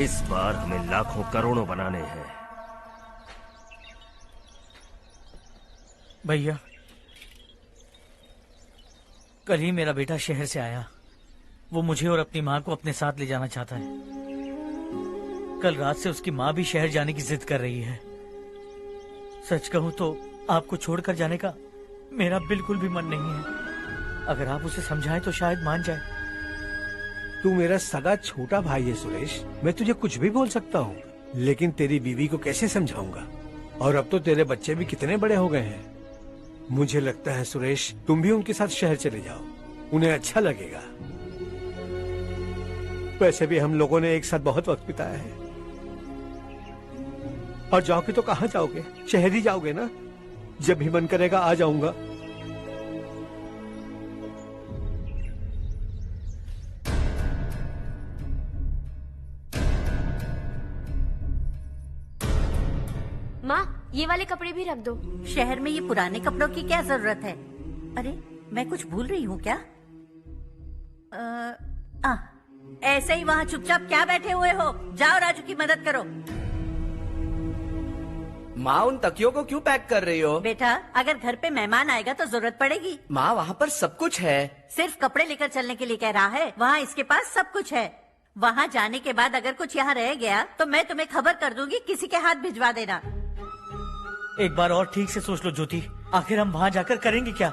इस बार हमें लाखों करोड़ों बनाने हैं। भैया, कल ही मेरा बेटा शहर से आया। वो मुझे और अपनी माँ को अपने साथ ले जाना चाहता है। कल रात से उसकी माँ भी शहर जाने की जिद कर रही है। सच कहूँ तो आपको छोड़कर जाने का मेरा बिल्कुल भी मन नहीं है। अगर आप उसे समझाएं तो शायद मान जाए। तू मेरा सगा छोटा भाई है सुरेश, मैं तुझे कुछ भी बोल सकता हूँ, लेकिन तेरी बीवी को कैसे समझाऊंगा? और अब तो तेरे बच्चे भी कितने बड़े हो गए हैं। मुझे लगता है सुरेश, तुम भी उनके साथ शहर चले जाओ, उन्हें अच्छा लगेगा। वैसे भी हम लोगों ने एक साथ बहुत वक्त बिताया है। और जाओगे तो कहाँ जाओगे? शहर ही जाओगे ना? जब भी मन करेगा आ जाऊंगा। माँ, ये वाले कपड़े भी रख दो। शहर में ये पुराने कपड़ों की क्या जरूरत है? अरे मैं कुछ भूल रही हूँ क्या? ऐसे ही वहाँ चुपचाप क्या बैठे हुए हो? जाओ राजू की मदद करो। माँ, उन तकियों को क्यों पैक कर रही हो? बेटा, अगर घर पे मेहमान आएगा तो जरूरत पड़ेगी। माँ, वहाँ पर सब कुछ है। सिर्फ कपड़े लेकर चलने के लिए कह रहा है? वहाँ इसके पास सब कुछ है। वहाँ जाने के बाद अगर कुछ यहाँ रह गया तो मैं तुम्हें खबर कर दूंगी, किसी के हाथ भिजवा देना। एक बार और ठीक से सोच लो ज्योति, आखिर हम वहाँ जाकर करेंगे क्या?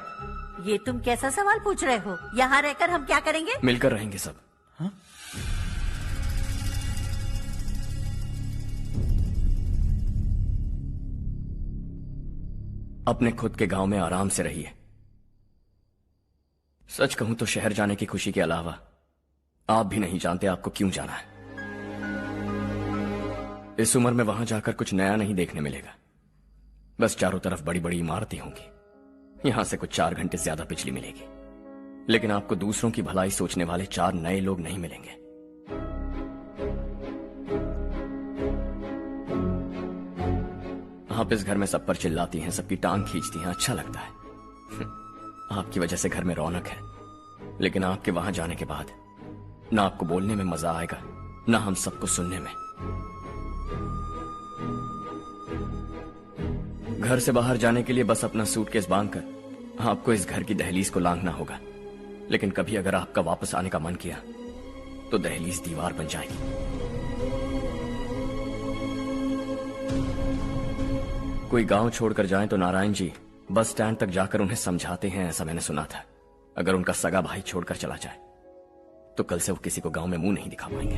ये तुम कैसा सवाल पूछ रहे हो? यहाँ रहकर हम क्या करेंगे? मिलकर रहेंगे सब। हाँ? अपने खुद के गांव में आराम से रहिए। सच कहूं तो शहर जाने की खुशी के अलावा आप भी नहीं जानते आपको क्यों जाना है। इस उम्र में वहां जाकर कुछ नया नहीं देखने मिलेगा। बस चारों तरफ बड़ी बड़ी इमारतें होंगी। यहां से कुछ 4 घंटे ज्यादा बिजली मिलेगी, लेकिन आपको दूसरों की भलाई सोचने वाले 4 नए लोग नहीं मिलेंगे। आप इस घर में सब पर चिल्लाती हैं, सबकी टांग खींचती हैं, अच्छा लगता है। आपकी वजह से घर में रौनक है, लेकिन आपके वहां जाने के बाद ना आपको बोलने में मजा आएगा, ना हम सबको सुनने में। घर से बाहर जाने के लिए बस अपना सूटकेस बांधकर आपको इस घर की दहलीज को लांघना होगा। लेकिन कभी अगर आपका वापस आने का मन किया तो दहलीज दीवार बन जाएगी। कोई गांव छोड़कर जाएं तो नारायण जी बस स्टैंड तक जाकर उन्हें समझाते हैं, ऐसा मैंने सुना था। अगर उनका सगा भाई छोड़कर चला जाए तो कल से वो किसी को गांव में मुंह नहीं दिखा पाएंगे।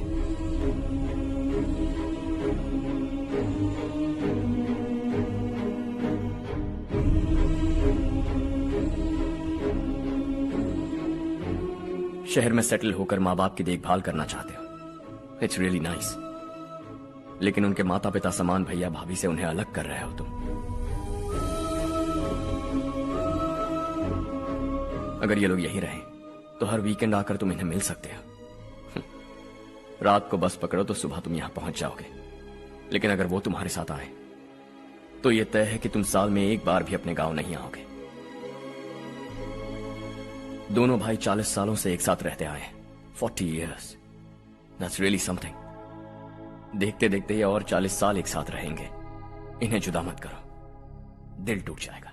शहर में सेटल होकर माँ बाप की देखभाल करना चाहते हो, इट्स रियली नाइस। लेकिन उनके माता पिता समान भैया भाभी से उन्हें अलग कर रहे हो तुम। अगर ये लोग यहीं रहें तो हर वीकेंड आकर तुम इन्हें मिल सकते हो। रात को बस पकड़ो तो सुबह तुम यहां पहुंच जाओगे। लेकिन अगर वो तुम्हारे साथ आए तो ये तय है कि तुम साल में एक बार भी अपने गांव नहीं आओगे। दोनों भाई 40 सालों से एक साथ रहते आए, 40 years, that's really something। देखते देखते ये और 40 साल एक साथ रहेंगे। इन्हें जुदा मत करो, दिल टूट जाएगा।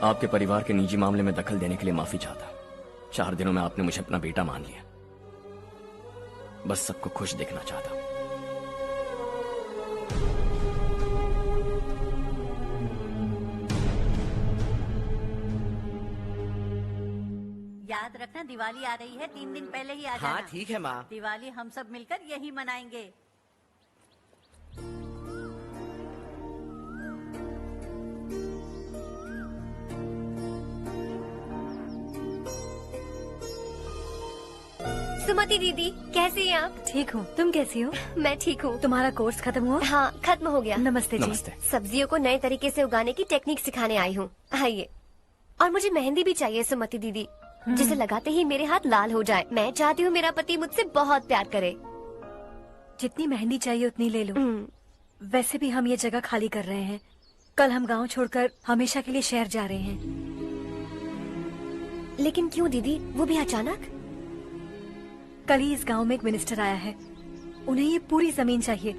आपके परिवार के निजी मामले में दखल देने के लिए माफी चाहता। 4 दिनों में आपने मुझे अपना बेटा मान लिया। बस सबको खुश देखना चाहता। याद रखना, दिवाली आ रही है, 3 दिन पहले ही आ जाना। हाँ ठीक है माँ। दिवाली हम सब मिलकर यही मनाएंगे। सुमति दीदी, कैसे हैं आप? ठीक हूँ, तुम कैसी हो? मैं ठीक हूँ। तुम्हारा कोर्स खत्म हुआ? हाँ, खत्म हो गया। नमस्ते जी। नमस्ते। सब्जियों को नए तरीके से उगाने की टेक्निक सिखाने आई हूँ। आइए। और मुझे मेहंदी भी चाहिए सुमति दीदी, जिसे लगाते ही मेरे हाथ लाल हो जाए। मैं चाहती हूँ मेरा पति मुझसे बहुत प्यार करे। जितनी मेहंदी चाहिए उतनी ले लो। वैसे भी हम ये जगह खाली कर रहे हैं। कल हम गांव छोड़कर हमेशा के लिए शहर जा रहे हैं। लेकिन क्यों दीदी, वो भी अचानक? कल ही इस गांव में एक मिनिस्टर आया है, उन्हें ये पूरी जमीन चाहिए।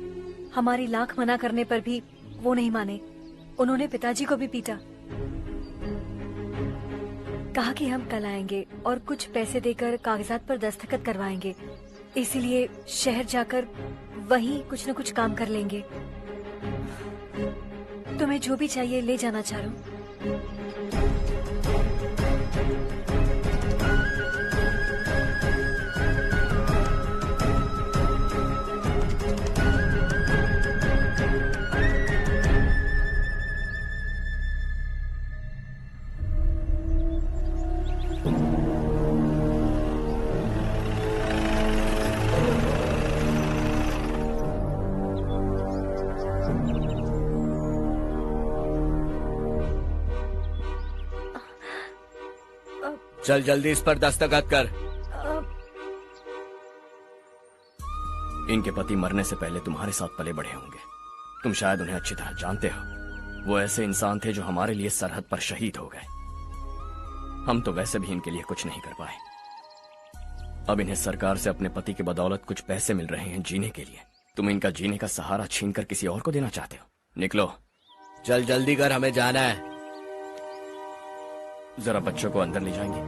हमारी लाख मना करने पर भी वो नहीं माने। उन्होंने पिताजी को भी पीटा। कहा कि हम कल आएंगे और कुछ पैसे देकर कागजात पर दस्तखत करवाएंगे। इसीलिए शहर जाकर वहीं कुछ न कुछ काम कर लेंगे। तुम्हें जो भी चाहिए ले जाना चारू। चल जल्दी इस पर दस्तखत कर। इनके पति मरने से पहले तुम्हारे साथ पले बढ़े होंगे। तुम शायद उन्हें अच्छी तरह जानते हो। वो ऐसे इंसान थे जो हमारे लिए सरहद पर शहीद हो गए। हम तो वैसे भी इनके लिए कुछ नहीं कर पाए। अब इन्हें सरकार से अपने पति की बदौलत कुछ पैसे मिल रहे हैं जीने के लिए। तुम इनका जीने का सहारा छीनकर किसी और को देना चाहते हो। निकलो। चल जल्दी कर, हमें जाना है। जरा बच्चों को अंदर ले जाएंगे।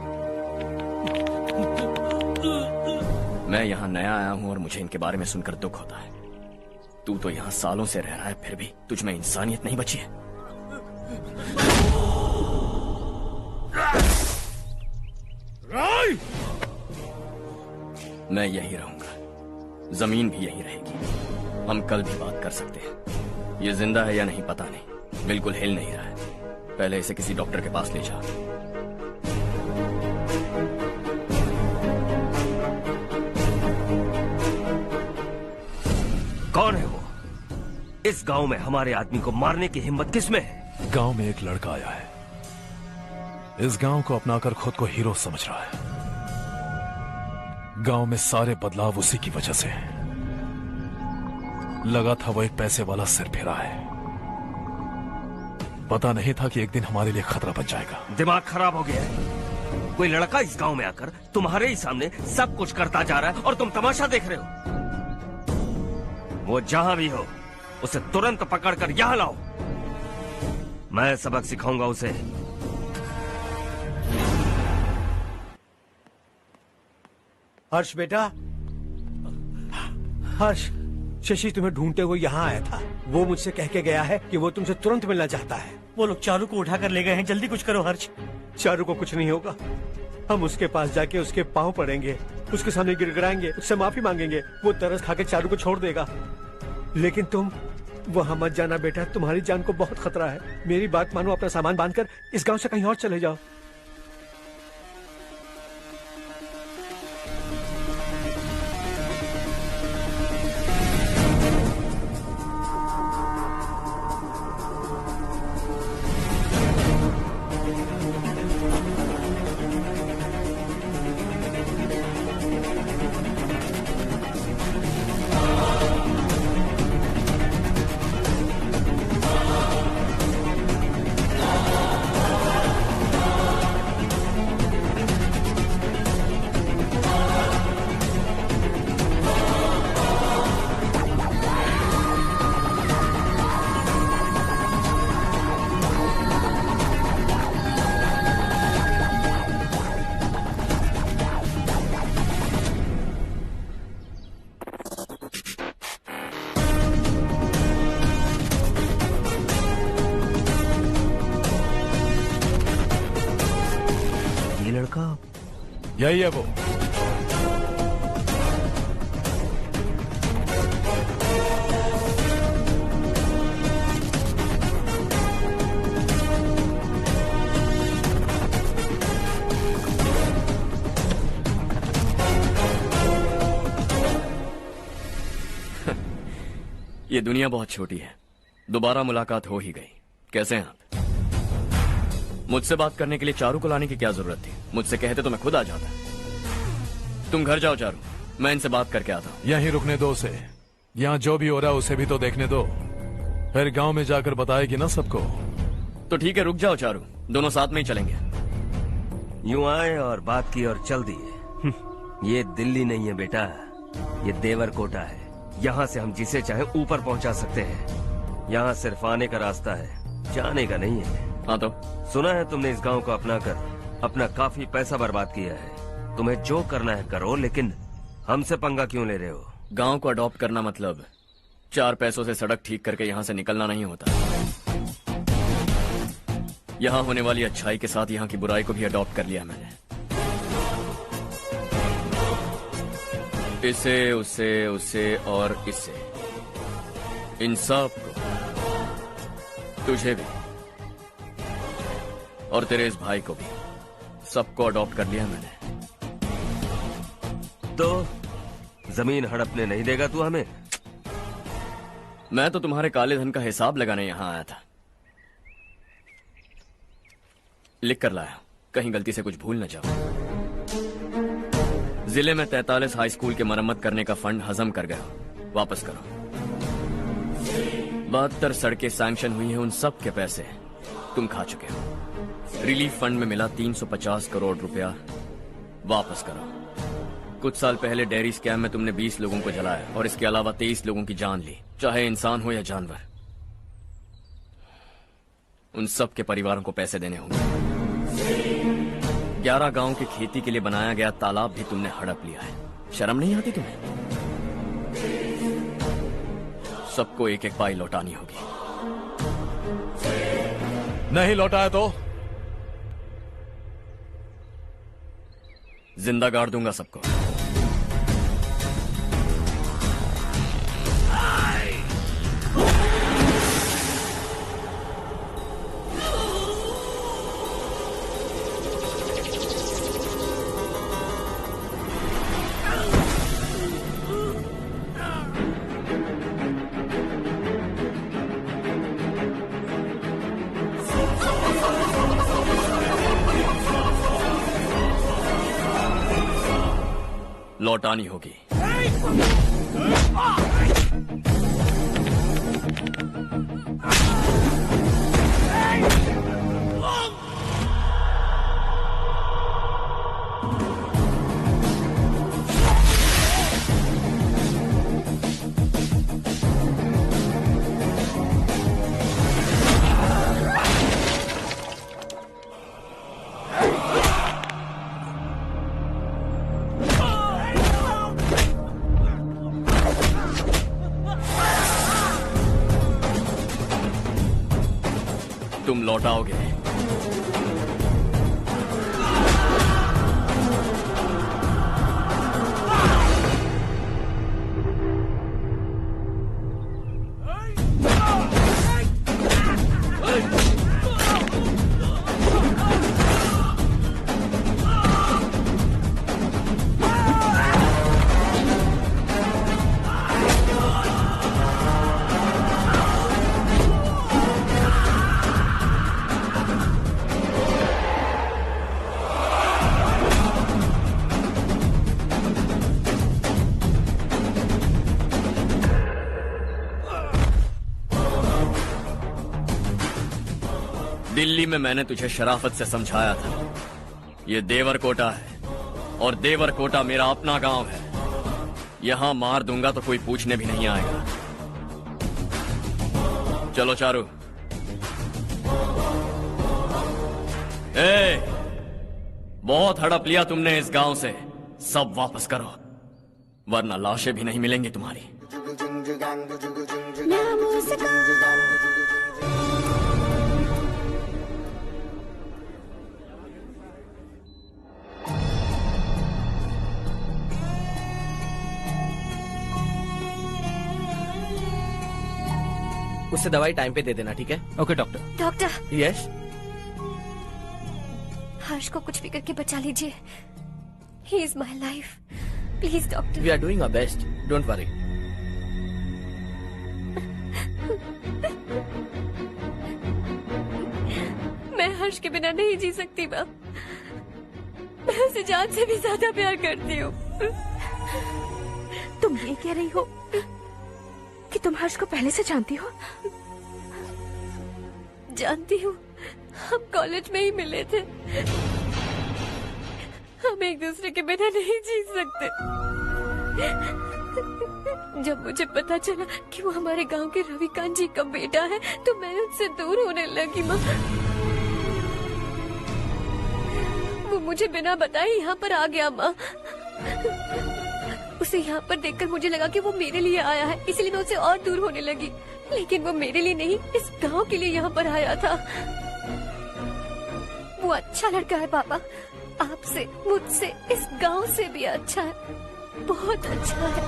मैं यहाँ नया आया हूँ और मुझे इनके बारे में सुनकर दुख होता है। तू तो यहाँ सालों से रह रहा है, फिर भी तुझ में इंसानियत नहीं बची है। मैं यही रहूंगा, जमीन भी यही रहेगी। हम कल भी बात कर सकते हैं। ये जिंदा है या नहीं पता नहीं, बिल्कुल हिल नहीं रहा है। पहले इसे किसी डॉक्टर के पास ले जा। कौन है वो? इस गांव में हमारे आदमी को मारने की हिम्मत किसमें है? गांव में एक लड़का आया है, इस गांव को अपनाकर खुद को हीरो समझ रहा है। गांव में सारे बदलाव उसी की वजह से हैं। लगा था वो एक पैसे वाला सिरफिरा है। पता नहीं था कि एक दिन हमारे लिए खतरा बन जाएगा। दिमाग खराब हो गया है। कोई लड़का इस गांव में आकर तुम्हारे ही सामने सब कुछ करता जा रहा है और तुम तमाशा देख रहे हो। वो जहां भी हो उसे तुरंत पकड़कर यहां लाओ। मैं सबक सिखाऊंगा उसे। हर्ष बेटा, हर्ष, शशि तुम्हें ढूंढते हुए यहाँ आया था। वो मुझसे कह के गया है कि वो तुमसे तुरंत मिलना चाहता है। वो लोग चारू को उठाकर ले गए हैं, जल्दी कुछ करो हर्ष। चारू को कुछ नहीं होगा। हम उसके पास जाके उसके पांव पड़ेंगे, उसके सामने गिड़गिड़ाएंगे, उससे माफी मांगेंगे। वो तरस खा के चारू को छोड़ देगा। लेकिन तुम वहां मत जाना बेटा, तुम्हारी जान को बहुत खतरा है। मेरी बात मानो, अपना सामान बांधकर इस गांव से कहीं और चले जाओ। यही है वो। ये दुनिया बहुत छोटी है। दोबारा मुलाकात हो ही गई। कैसे हैं आप? मुझसे बात करने के लिए चारू को लाने की क्या जरूरत थी? मुझसे कहते तो मैं खुद आ जाता। तुम घर जाओ चारू, मैं इनसे बात करके आता हूँ। यहीं रुकने दो उसे। यहाँ जो भी हो रहा है उसे भी तो देखने दो, फिर गांव में जाकर बताएगी ना सबको। तो ठीक है, रुक जाओ चारू, दोनों साथ में ही चलेंगे। यूं आए और बात की और चल दिए। ये दिल्ली नहीं है बेटा, ये देवर कोटा है। यहाँ से हम जिसे चाहे ऊपर पहुँचा सकते हैं। यहाँ सिर्फ आने का रास्ता है, जाने का नहीं है। हाँ तो सुना है तुमने इस गांव को अपना कर अपना काफी पैसा बर्बाद किया है। तुम्हें जो करना है करो, लेकिन हमसे पंगा क्यों ले रहे हो? गांव को अडॉप्ट करना मतलब 4 पैसों से सड़क ठीक करके यहाँ से निकलना नहीं होता। यहाँ होने वाली अच्छाई के साथ यहाँ की बुराई को भी अडॉप्ट कर लिया मैंने। इसे, उसे, उसे और इससे, इन सब को, तुझे भी और तेरे इस भाई को भी, सबको अडॉप्ट कर लिया मैंने। तो जमीन हड़पने नहीं देगा तू हमें? मैं तो तुम्हारे काले धन का हिसाब लगाने यहाँ आया था। लिख कर लाया, कहीं गलती से कुछ भूल न जाओ। जिले में 43 हाई स्कूल के मरम्मत करने का फंड हजम कर गया, वापस करो। 72 सड़कें सैंक्शन हुई हैं, उन सब के पैसे तुम खा चुके हो। रिलीफ फंड में मिला 350 करोड़ रुपया, वापस करो। कुछ साल पहले डेयरी स्कैम में तुमने 20 लोगों को जलाया और इसके अलावा 23 लोगों की जान ली, चाहे इंसान हो या जानवर। उन सब के परिवारों को पैसे देने होंगे। 11 गांव की खेती के लिए बनाया गया तालाब भी तुमने हड़प लिया है। शर्म नहीं आती तुम्हें? सबको एक एक पाई लौटानी होगी। नहीं लौटाया तो जिंदा गाड़ दूंगा सबको। लौटानी होगी। तुम लौटाओगे। दिल्ली में मैंने तुझे शराफत से समझाया था, ये देवर कोटा है और देवर कोटा मेरा अपना गांव है। यहां मार दूंगा तो कोई पूछने भी नहीं आएगा। चलो चारू। बहुत हड़प लिया तुमने इस गांव से, सब वापस करो वरना लाशें भी नहीं मिलेंगी तुम्हारी। उससे दवाई टाइम पे दे देना, ठीक है? Okay doctor. Doctor. Yes. Harsh को कुछ भी करके बचा लीजिए। He is my life, please doctor. We are doing our best, don't worry. मैं हर्ष के बिना नहीं जी सकती मैम। मैं उसे जान से भी ज्यादा प्यार करती हूँ। तुम ये कह रही हो कि तुम हर्ष को पहले से जानती हो? जानती हूँ, हम कॉलेज में ही मिले थे। हम एक दूसरे के बिना नहीं जी सकते। जब मुझे पता चला कि वो हमारे गांव के रविकांत जी का बेटा है तो मैं उनसे दूर होने लगी माँ। वो मुझे बिना बताए यहाँ पर आ गया माँ। उसे यहाँ पर देखकर मुझे लगा कि वो मेरे लिए आया है, इसलिए मैं उससे और दूर होने लगी। लेकिन वो मेरे लिए नहीं, इस गांव के लिए यहाँ पर आया था। वो अच्छा लड़का है पापा, आपसे, मुझसे, इस गांव से भी अच्छा है, बहुत अच्छा है।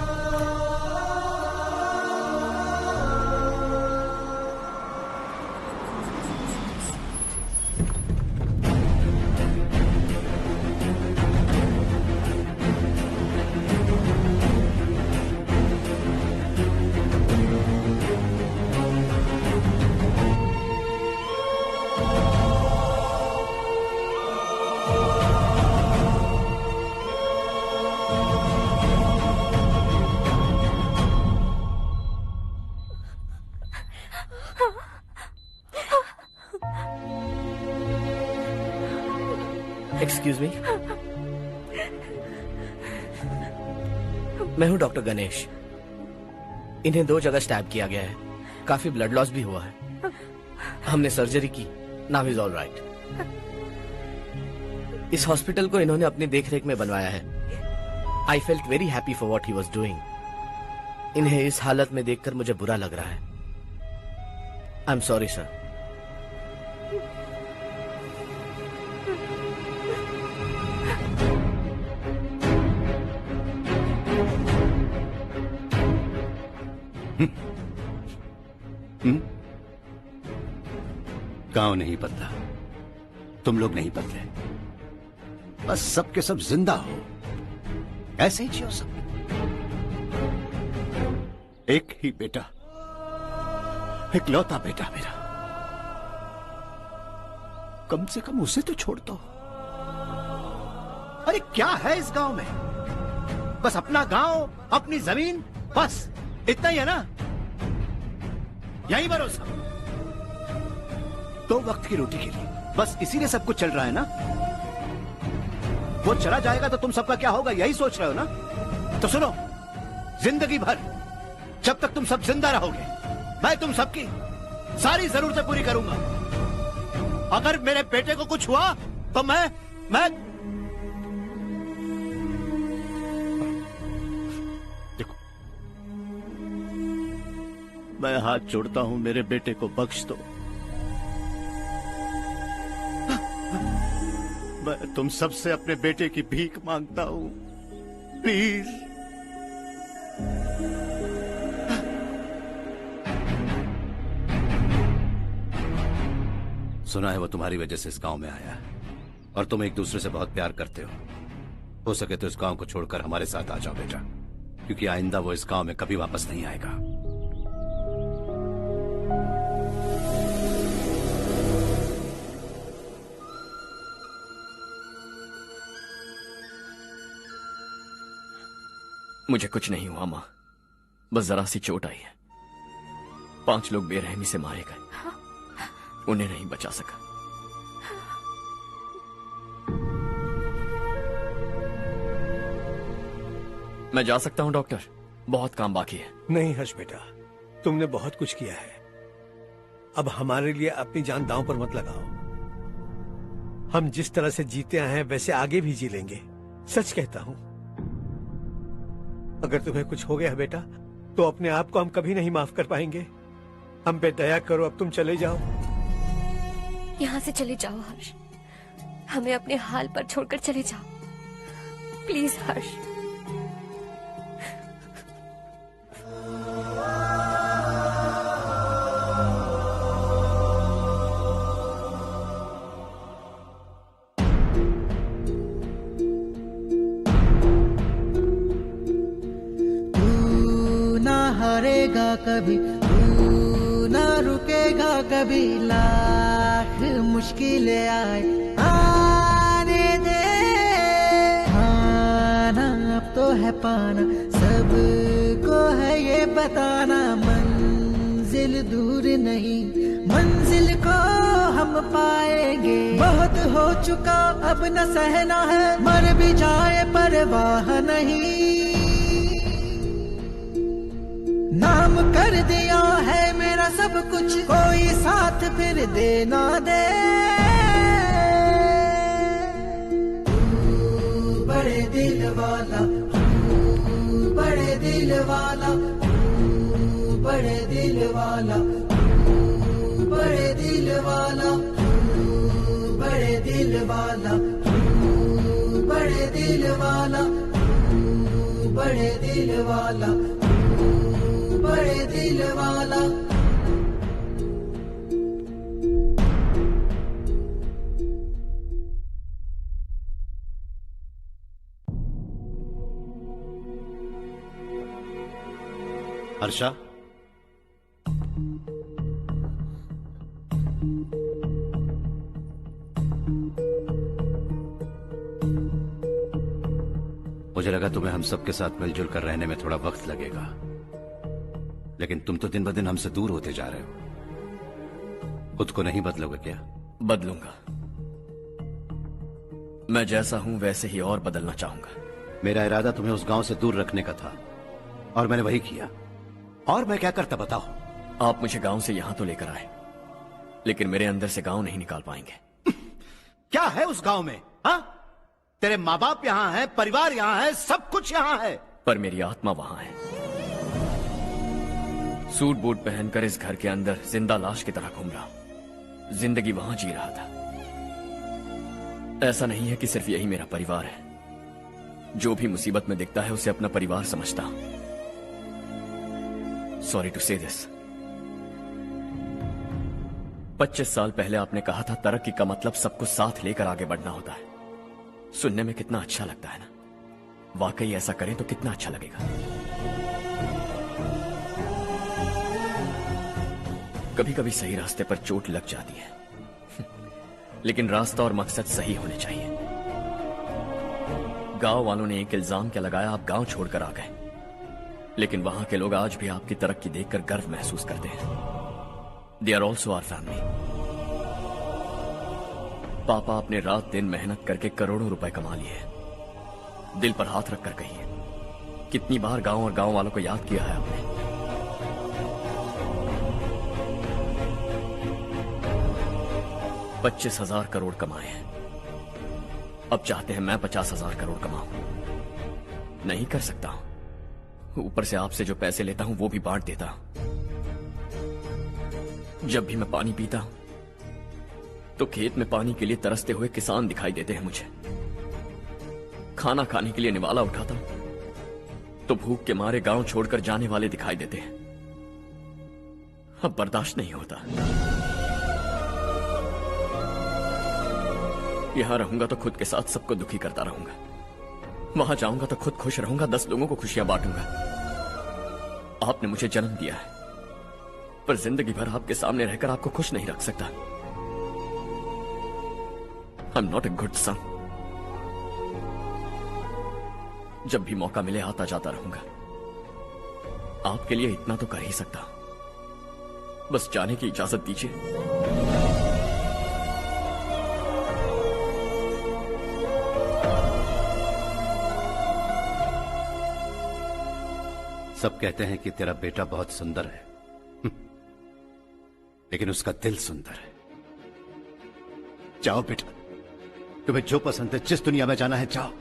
एक्सक्यूज मी, मैं हूँ डॉक्टर गणेश। इन्हें 2 जगह स्टैब किया गया है, काफी ब्लड लॉस भी हुआ है। हमने सर्जरी की, नाउ इज ऑल राइट। इस हॉस्पिटल को इन्होंने अपनी देखरेख में बनवाया है। I felt very happy for what he was doing. इन्हें इस हालत में देखकर मुझे बुरा लग रहा है। I am sorry sir. गांव नहीं बदला, तुम लोग नहीं बदले, बस सब के सब जिंदा हो, ऐसे ही जियो सब। एक ही बेटा, इकलौता बेटा मेरा, कम से कम उसे तो छोड़ दो। अरे क्या है इस गांव में? बस अपना गांव, अपनी जमीन, बस इतना ही है ना? यही भरोसा, 2 वक्त की रोटी के लिए, बस इसीलिए सब कुछ चल रहा है ना? वो चला जाएगा तो तुम सबका क्या होगा, यही सोच रहे हो ना? तो सुनो, जिंदगी भर जब तक तुम सब जिंदा रहोगे, मैं तुम सबकी सारी जरूरतें पूरी करूंगा। अगर मेरे बेटे को कुछ हुआ तो मैं देखो, मैं हाथ जोड़ता हूं, मेरे बेटे को बख्श दो। मैं तुम सबसे अपने बेटे की भीख मांगता हूं, प्लीज। सुना है वो तुम्हारी वजह से इस गांव में आया है और तुम एक दूसरे से बहुत प्यार करते हो सके तो इस गांव को छोड़कर हमारे साथ आ जाओ बेटा, क्योंकि आइंदा वो इस गांव में कभी वापस नहीं आएगा। मुझे कुछ नहीं हुआ माँ, बस जरा सी चोट आई है। 5 लोग बेरहमी से मारे गए, उन्हें नहीं बचा सका। मैं जा सकता हूं डॉक्टर, बहुत काम बाकी है। नहीं हर्ष बेटा, तुमने बहुत कुछ किया है, अब हमारे लिए अपनी जान दांव पर मत लगाओ। हम जिस तरह से जीते आए हैं वैसे आगे भी जी लेंगे, सच कहता हूं। अगर तुम्हें कुछ हो गया बेटा तो अपने आप को हम कभी नहीं माफ कर पाएंगे। हम पे दया करो, अब तुम चले जाओ। यहाँ से चले जाओ हर्ष, हमें अपने हाल पर छोड़कर चले जाओ, प्लीज हर्ष। हारेगा कभी, तू ना रुकेगा कभी, लाख मुश्किलें आए आने दे। खाना अब तो है पाना, सबको है ये बताना, मंजिल दूर नहीं, मंजिल को हम पाएंगे। बहुत हो चुका अब न सहना है, मर भी जाए परवाह नहीं। नाम कर दिया है मेरा सब कुछ, कोई साथ फिर दे ना दे। बड़े दिल वाला, बड़े दिल वाला, बड़े दिल वाला, बड़े दिल वाला, बड़े दिल वाला, बड़े दिल वाला, बड़े दिल वाला, बड़े दिल वाला। हर्षा, मुझे लगा तुम्हें हम सबके साथ मिलजुल कर रहने में थोड़ा वक्त लगेगा, लेकिन तुम तो दिन ब दिन हमसे दूर होते जा रहे हो। खुद को नहीं बदलोगे क्या? बदलूंगा। मैं जैसा हूं वैसे ही और बदलना चाहूंगा। मेरा इरादा तुम्हें उस गांव से दूर रखने का था और मैंने वही किया। और मैं क्या करता बताओ? आप मुझे गांव से यहां तो लेकर आए, लेकिन मेरे अंदर से गांव नहीं निकाल पाएंगे। क्या है उस गांव में? हाँ, तेरे माँ बाप यहाँ हैं, परिवार यहाँ है, सब कुछ यहाँ है, पर मेरी आत्मा वहां है। सूट बूट पहनकर इस घर के अंदर जिंदा लाश की तरह घूम रहा हूं। जिंदगी वहां जी रहा था। ऐसा नहीं है कि सिर्फ यही मेरा परिवार है। जो भी मुसीबत में दिखता है उसे अपना परिवार समझता हूं। सॉरी टू से दिस। 25 साल पहले आपने कहा था तरक्की का मतलब सबको साथ लेकर आगे बढ़ना होता है। सुनने में कितना अच्छा लगता है ना? वाकई ऐसा करें तो कितना अच्छा लगेगा। कभी कभी सही रास्ते पर चोट लग जाती है, लेकिन रास्ता और मकसद सही होने चाहिए। गांव वालों ने एक इल्जाम क्या लगाया, आप गांव छोड़कर आ गए, लेकिन वहां के लोग आज भी आपकी तरक्की देखकर गर्व महसूस करते हैं। They are also our family. पापा आपने रात दिन मेहनत करके करोड़ों रुपए कमा लिए। दिल पर हाथ रखकर कहिए, कितनी बार गांव और गांव वालों को याद किया है आपने? $25,000 करोड़ कमाए हैं। अब चाहते हैं मैं 50,000 करोड़ कमाऊं। नहीं कर सकता हूं। ऊपर से आपसे जो पैसे लेता हूं वो भी बांट देता हूं। जब भी मैं पानी पीता हूं तो खेत में पानी के लिए तरसते हुए किसान दिखाई देते हैं मुझे। खाना खाने के लिए निवाला उठाता हूं तो भूख के मारे गांव छोड़कर जाने वाले दिखाई देते हैं। अब बर्दाश्त नहीं होता। यहां रहूंगा तो खुद के साथ सबको दुखी करता रहूंगा। वहां जाऊंगा तो खुद खुश रहूंगा, 10 लोगों को खुशियां बांटूंगा। आपने मुझे जन्म दिया है, पर जिंदगी भर आपके सामने रहकर आपको खुश नहीं रख सकता। I am not a good son. जब भी मौका मिले आता जाता रहूंगा। आपके लिए इतना तो कर ही सकता हूं। बस जाने की इजाजत दीजिए। सब कहते हैं कि तेरा बेटा बहुत सुंदर है, लेकिन उसका दिल सुंदर है। जाओ बेटा, तुम्हें जो पसंद है, जिस दुनिया में जाना है जाओ।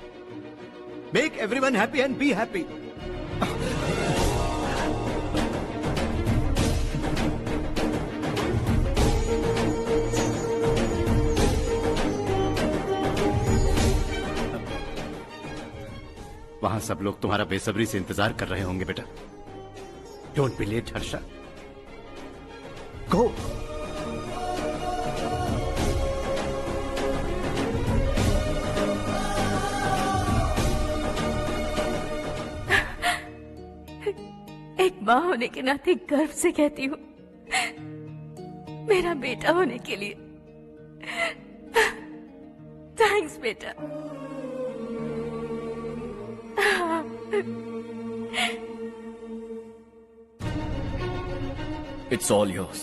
Make everyone happy and be happy. वहां सब लोग तुम्हारा बेसब्री से इंतजार कर रहे होंगे बेटा। डोंट बी लेट हर्षा, गो। एक माँ होने के नाते गर्व से कहती हूँ, मेरा बेटा होने के लिए थैंक्स बेटा। It's all yours.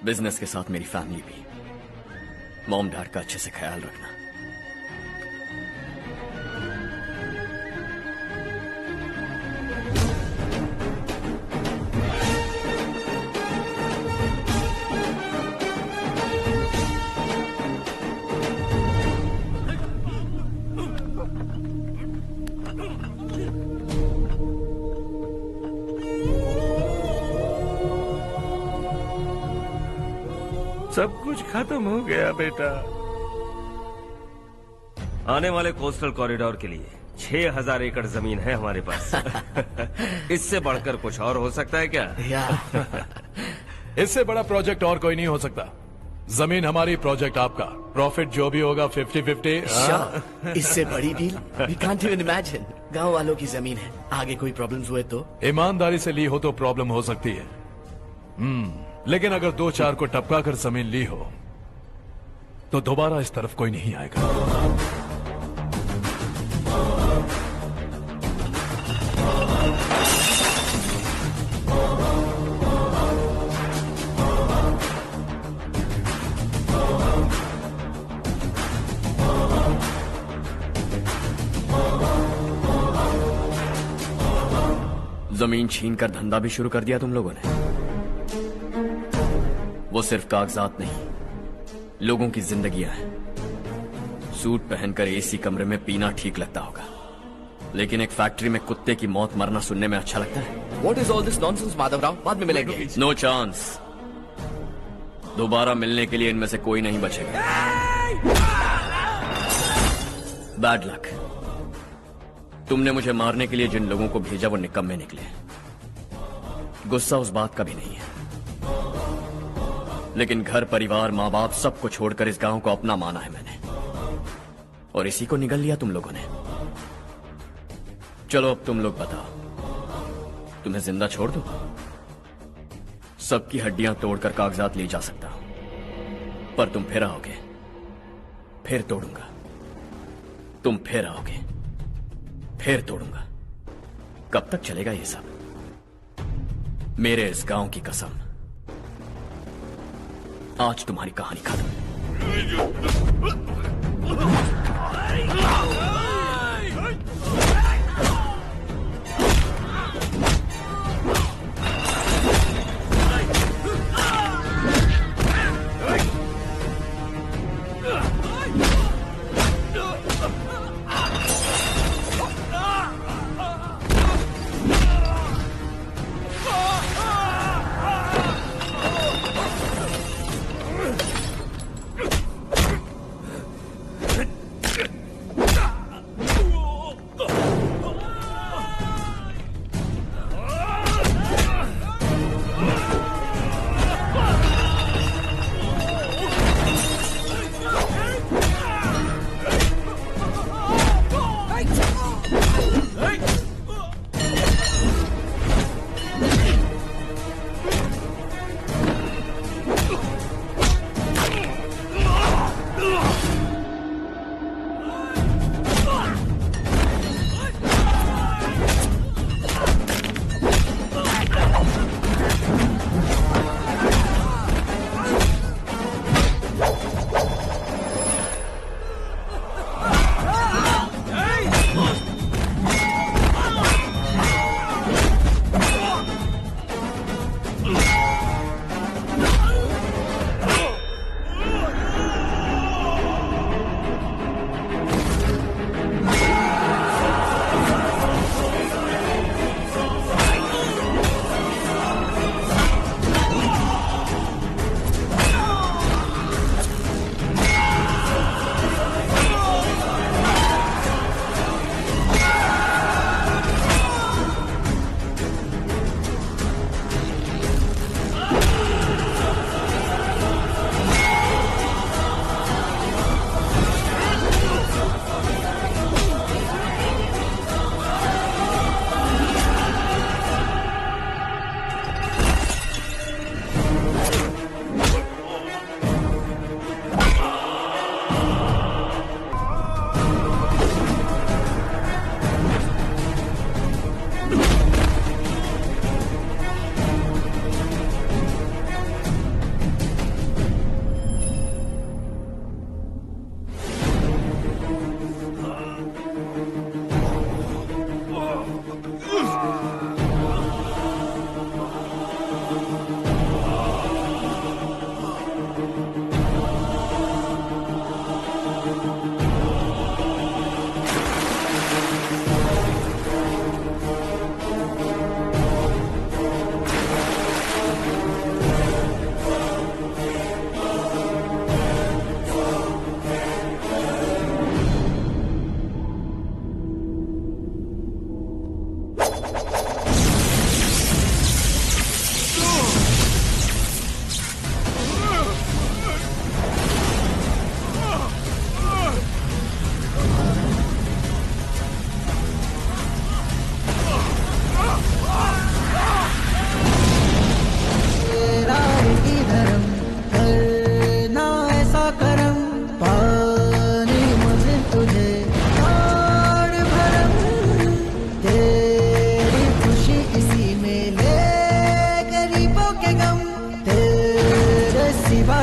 बिजनेस के साथ मेरी फैमिली भी। मॉम डैड का अच्छे से ख्याल रखना। सब कुछ खत्म हो गया बेटा। आने वाले कोस्टल कॉरिडोर के लिए 6000 एकड़ जमीन है हमारे पास। इससे बढ़कर कुछ और हो सकता है क्या? इससे बड़ा प्रोजेक्ट और कोई नहीं हो सकता। जमीन हमारी, प्रोजेक्ट आपका। प्रॉफिट जो भी होगा 50-50। इससे बड़ी deal we can't even imagine. गांव वालों की जमीन है, आगे कोई प्रॉब्लम्स हुए तो? ईमानदारी से ली हो तो प्रॉब्लम हो सकती है, लेकिन अगर 2-4 को टपका कर जमीन ली हो तो दोबारा इस तरफ कोई नहीं आएगा। जमीन छीन कर धंधा भी शुरू कर दिया तुम लोगों ने। वो सिर्फ कागजात नहीं, लोगों की जिंदगियां हैं। सूट पहनकर एसी कमरे में पीना ठीक लगता होगा, लेकिन एक फैक्ट्री में कुत्ते की मौत मरना सुनने में अच्छा लगता है। What is all this nonsense, Madhavrao? बाद में मिलेंगे। No chance. दोबारा मिलने के लिए इनमें से कोई नहीं बचेगा। Bad luck. तुमने मुझे मारने के लिए जिन लोगों को भेजा वो निकम्मे निकले। गुस्सा उस बात का भी नहीं है, लेकिन घर परिवार माँ बाप सबको छोड़कर इस गांव को अपना माना है मैंने, और इसी को निगल लिया तुम लोगों ने। चलो अब तुम लोग बताओ, तुम्हें जिंदा छोड़ दूं? सबकी हड्डियां तोड़कर कागजात ले जा सकता हूं, पर तुम फिर आओगे, फिर तोड़ूंगा। तुम फिर आओगे, फिर तोड़ूंगा। कब तक चलेगा ये सब? मेरे इस गांव की कसम, आज तुम्हारी कहानी खत्म।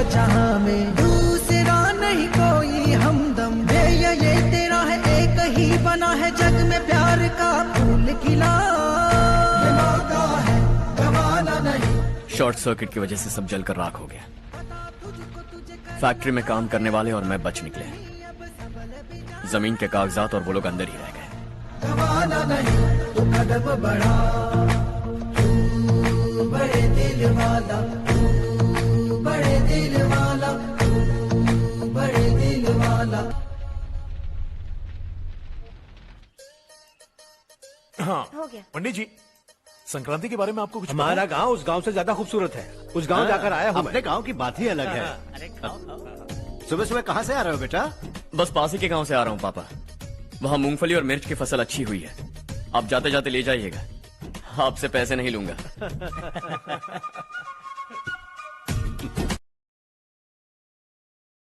जहां में दूसरा नहीं कोई हमदम, ये तेरा है एक ही बना है जग में प्यार का फूल खिला, ये मौका है गवाना नहीं। शॉर्ट सर्किट की वजह से सब जलकर राख हो गया। फैक्ट्री में काम करने वाले और मैं बच निकले। जमीन के कागजात और वो लोग अंदर ही रह गए। गवाना नहीं तू कदम बढ़ा, तू बड़े दिल वाला, तू बड़े दिल वाला, तू बड़े दिल वाला। हाँ हो गया। पंडित जी, संक्रांति के बारे में आपको कुछ हमारा गांव उस गांव से ज्यादा खूबसूरत है। उस गांव जाकर आया हूँ। अपने गांव की बात ही अलग है। सुबह सुबह कहाँ से आ रहे हो बेटा? बस पास ही के गांव से आ रहा हूँ पापा। वहाँ मूंगफली और मिर्च की फसल अच्छी हुई है। आप जाते जाते ले जाइएगा। आपसे पैसे नहीं लूंगा।